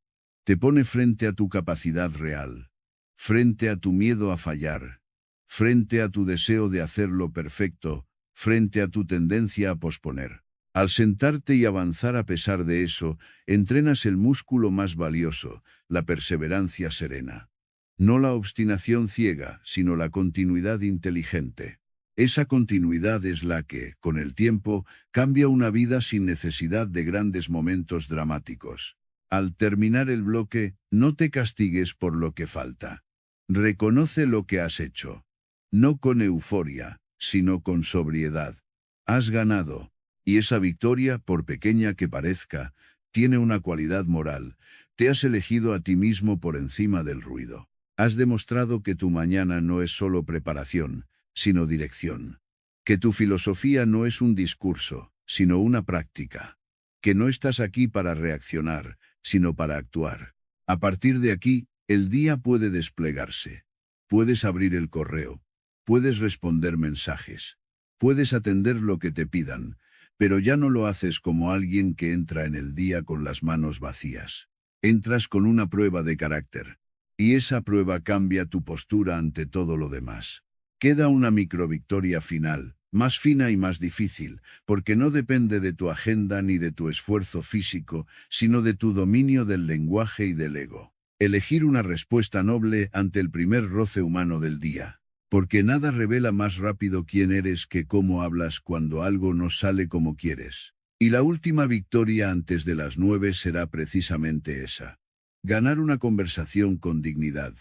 Te pone frente a tu capacidad real, frente a tu miedo a fallar, frente a tu deseo de hacerlo perfecto, frente a tu tendencia a posponer. Al sentarte y avanzar a pesar de eso, entrenas el músculo más valioso, la perseverancia serena. No la obstinación ciega, sino la continuidad inteligente. Esa continuidad es la que, con el tiempo, cambia una vida sin necesidad de grandes momentos dramáticos. Al terminar el bloque, no te castigues por lo que falta. Reconoce lo que has hecho. No con euforia, sino con sobriedad. Has ganado. Y esa victoria, por pequeña que parezca, tiene una cualidad moral. Te has elegido a ti mismo por encima del ruido. Has demostrado que tu mañana no es solo preparación, sino dirección. Que tu filosofía no es un discurso, sino una práctica. Que no estás aquí para reaccionar, sino para actuar. A partir de aquí, el día puede desplegarse. Puedes abrir el correo. Puedes responder mensajes. Puedes atender lo que te pidan, pero ya no lo haces como alguien que entra en el día con las manos vacías. Entras con una prueba de carácter. Y esa prueba cambia tu postura ante todo lo demás. Queda una microvictoria final, más fina y más difícil, porque no depende de tu agenda ni de tu esfuerzo físico, sino de tu dominio del lenguaje y del ego. Elegir una respuesta noble ante el primer roce humano del día. Porque nada revela más rápido quién eres que cómo hablas cuando algo no sale como quieres. Y la última victoria antes de las 9 será precisamente esa. Ganar una conversación con dignidad.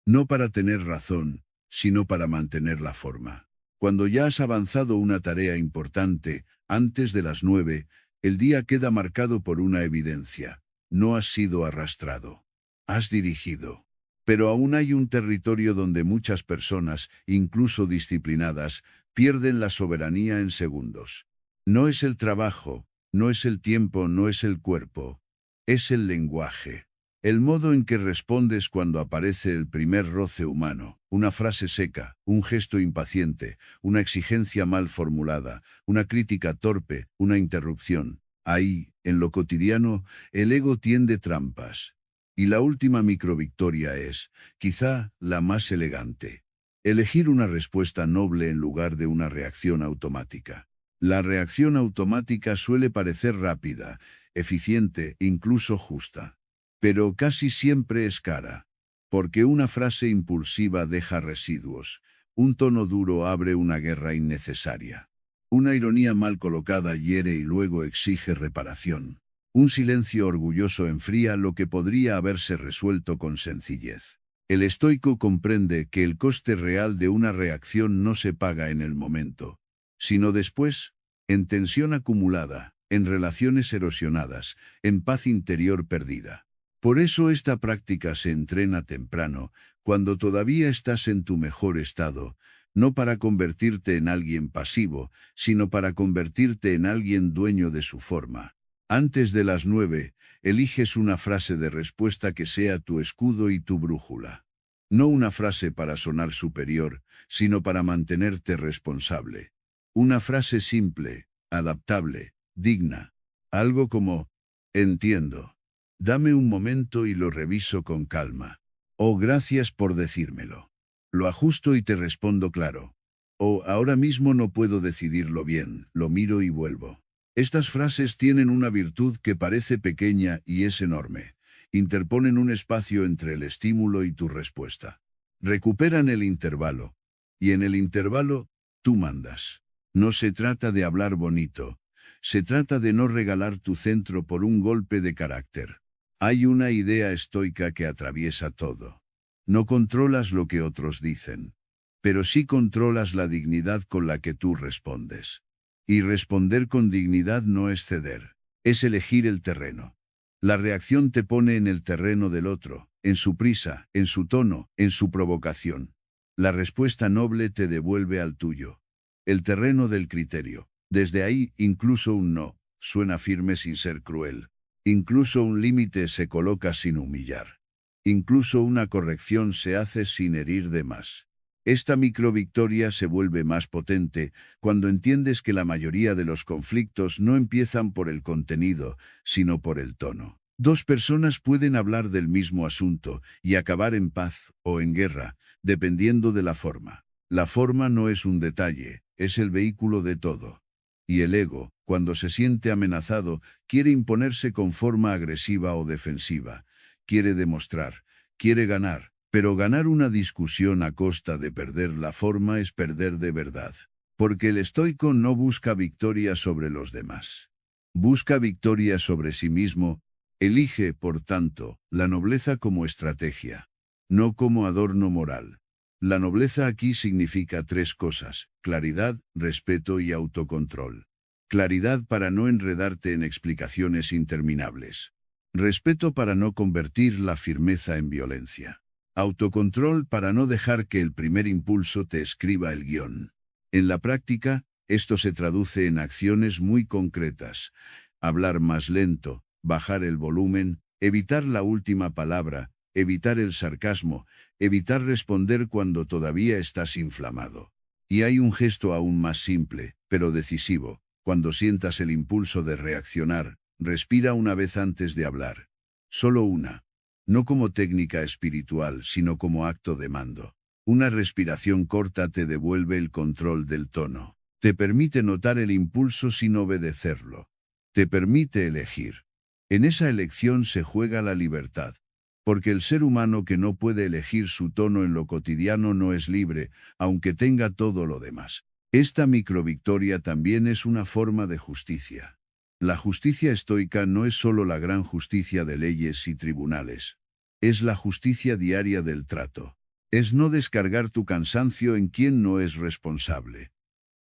No para tener razón, sino para mantener la forma. Cuando ya has avanzado una tarea importante, antes de las 9, el día queda marcado por una evidencia. No has sido arrastrado. Has dirigido. Pero aún hay un territorio donde muchas personas, incluso disciplinadas, pierden la soberanía en segundos. No es el trabajo, no es el tiempo, no es el cuerpo. Es el lenguaje. El modo en que respondes cuando aparece el primer roce humano, una frase seca, un gesto impaciente, una exigencia mal formulada, una crítica torpe, una interrupción. Ahí, en lo cotidiano, el ego tiende trampas. Y la última microvictoria es, quizá, la más elegante. Elegir una respuesta noble en lugar de una reacción automática. La reacción automática suele parecer rápida, eficiente, incluso justa. Pero casi siempre es cara. Porque una frase impulsiva deja residuos. Un tono duro abre una guerra innecesaria. Una ironía mal colocada hiere y luego exige reparación. Un silencio orgulloso enfría lo que podría haberse resuelto con sencillez. El estoico comprende que el coste real de una reacción no se paga en el momento, sino después, en tensión acumulada, en relaciones erosionadas, en paz interior perdida. Por eso esta práctica se entrena temprano, cuando todavía estás en tu mejor estado, no para convertirte en alguien pasivo, sino para convertirte en alguien dueño de su forma. Antes de las 9, eliges una frase de respuesta que sea tu escudo y tu brújula. No una frase para sonar superior, sino para mantenerte responsable. Una frase simple, adaptable, digna. Algo como, entiendo. Dame un momento y lo reviso con calma. Oh, gracias por decírmelo. Lo ajusto y te respondo claro. Oh, ahora mismo no puedo decidirlo bien, lo miro y vuelvo. Estas frases tienen una virtud que parece pequeña y es enorme. Interponen un espacio entre el estímulo y tu respuesta. Recuperan el intervalo. Y en el intervalo, tú mandas. No se trata de hablar bonito. Se trata de no regalar tu centro por un golpe de carácter. Hay una idea estoica que atraviesa todo. No controlas lo que otros dicen, pero sí controlas la dignidad con la que tú respondes. Y responder con dignidad no es ceder, es elegir el terreno. La reacción te pone en el terreno del otro, en su prisa, en su tono, en su provocación. La respuesta noble te devuelve al tuyo. El terreno del criterio. Desde ahí, incluso un no, suena firme sin ser cruel. Incluso un límite se coloca sin humillar. Incluso una corrección se hace sin herir de más. Esta microvictoria se vuelve más potente cuando entiendes que la mayoría de los conflictos no empiezan por el contenido, sino por el tono. Dos personas pueden hablar del mismo asunto y acabar en paz o en guerra, dependiendo de la forma. La forma no es un detalle, es el vehículo de todo. Y el ego, cuando se siente amenazado, quiere imponerse con forma agresiva o defensiva. Quiere demostrar, quiere ganar. Pero ganar una discusión a costa de perder la forma es perder de verdad. Porque el estoico no busca victoria sobre los demás. Busca victoria sobre sí mismo. Elige, por tanto, la nobleza como estrategia, no como adorno moral. La nobleza aquí significa tres cosas: claridad, respeto y autocontrol. Claridad para no enredarte en explicaciones interminables. Respeto para no convertir la firmeza en violencia. Autocontrol para no dejar que el primer impulso te escriba el guión. En la práctica, esto se traduce en acciones muy concretas. Hablar más lento, bajar el volumen, evitar la última palabra, evitar el sarcasmo, evitar responder cuando todavía estás inflamado. Y hay un gesto aún más simple, pero decisivo. Cuando sientas el impulso de reaccionar, respira una vez antes de hablar. Solo una. No como técnica espiritual, sino como acto de mando. Una respiración corta te devuelve el control del tono. Te permite notar el impulso sin obedecerlo. Te permite elegir. En esa elección se juega la libertad. Porque el ser humano que no puede elegir su tono en lo cotidiano no es libre, aunque tenga todo lo demás. Esta microvictoria también es una forma de justicia. La justicia estoica no es solo la gran justicia de leyes y tribunales. Es la justicia diaria del trato. Es no descargar tu cansancio en quien no es responsable.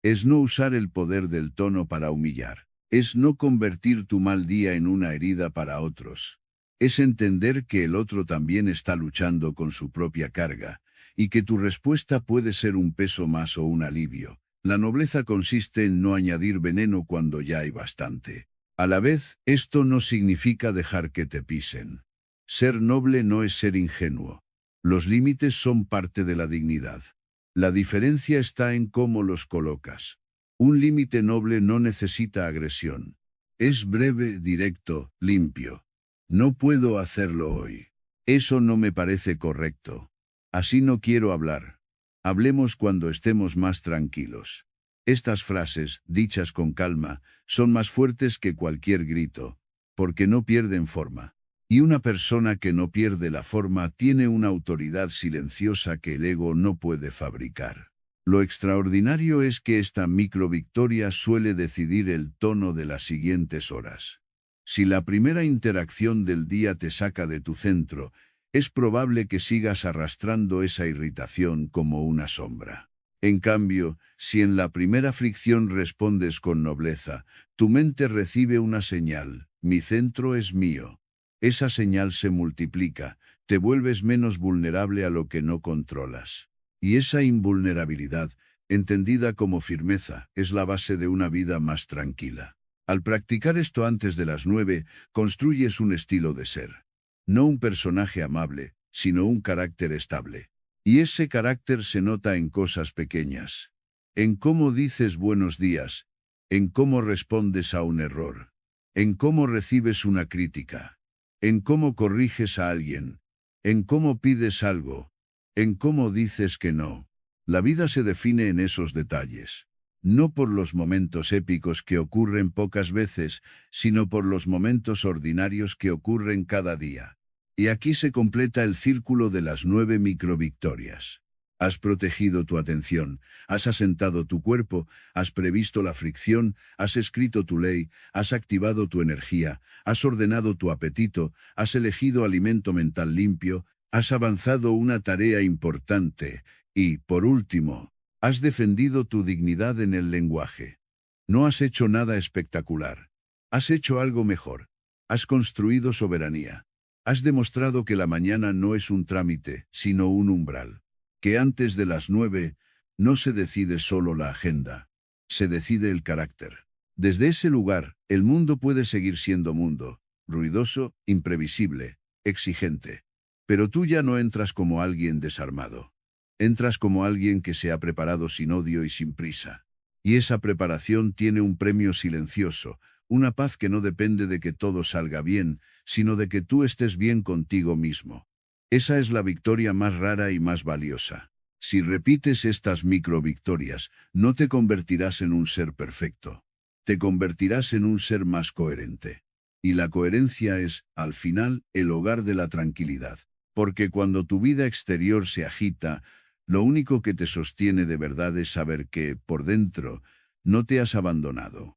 Es no usar el poder del tono para humillar. Es no convertir tu mal día en una herida para otros. Es entender que el otro también está luchando con su propia carga, y que tu respuesta puede ser un peso más o un alivio. La nobleza consiste en no añadir veneno cuando ya hay bastante. A la vez, esto no significa dejar que te pisen. Ser noble no es ser ingenuo. Los límites son parte de la dignidad. La diferencia está en cómo los colocas. Un límite noble no necesita agresión. Es breve, directo, limpio. No puedo hacerlo hoy. Eso no me parece correcto. Así no quiero hablar. Hablemos cuando estemos más tranquilos. Estas frases, dichas con calma, son más fuertes que cualquier grito, porque no pierden forma. Y una persona que no pierde la forma tiene una autoridad silenciosa que el ego no puede fabricar. Lo extraordinario es que esta microvictoria suele decidir el tono de las siguientes horas. Si la primera interacción del día te saca de tu centro, es probable que sigas arrastrando esa irritación como una sombra. En cambio, si en la primera fricción respondes con nobleza, tu mente recibe una señal: mi centro es mío. Esa señal se multiplica, te vuelves menos vulnerable a lo que no controlas. Y esa invulnerabilidad, entendida como firmeza, es la base de una vida más tranquila. Al practicar esto antes de las 9, construyes un estilo de ser. No un personaje amable, sino un carácter estable. Y ese carácter se nota en cosas pequeñas. En cómo dices buenos días, en cómo respondes a un error, en cómo recibes una crítica, en cómo corriges a alguien, en cómo pides algo, en cómo dices que no. La vida se define en esos detalles. No por los momentos épicos que ocurren pocas veces, sino por los momentos ordinarios que ocurren cada día. Y aquí se completa el círculo de las 9 microvictorias. Has protegido tu atención, has asentado tu cuerpo, has previsto la fricción, has escrito tu ley, has activado tu energía, has ordenado tu apetito, has elegido alimento mental limpio, has avanzado una tarea importante y, por último, has defendido tu dignidad en el lenguaje. No has hecho nada espectacular. Has hecho algo mejor. Has construido soberanía. Has demostrado que la mañana no es un trámite, sino un umbral. Que antes de las 9, no se decide solo la agenda. Se decide el carácter. Desde ese lugar, el mundo puede seguir siendo mundo, ruidoso, imprevisible, exigente. Pero tú ya no entras como alguien desarmado. Entras como alguien que se ha preparado sin odio y sin prisa. Y esa preparación tiene un premio silencioso, una paz que no depende de que todo salga bien, sino de que tú estés bien contigo mismo. Esa es la victoria más rara y más valiosa. Si repites estas microvictorias, no te convertirás en un ser perfecto. Te convertirás en un ser más coherente. Y la coherencia es, al final, el hogar de la tranquilidad. Porque cuando tu vida exterior se agita, lo único que te sostiene de verdad es saber que, por dentro, no te has abandonado.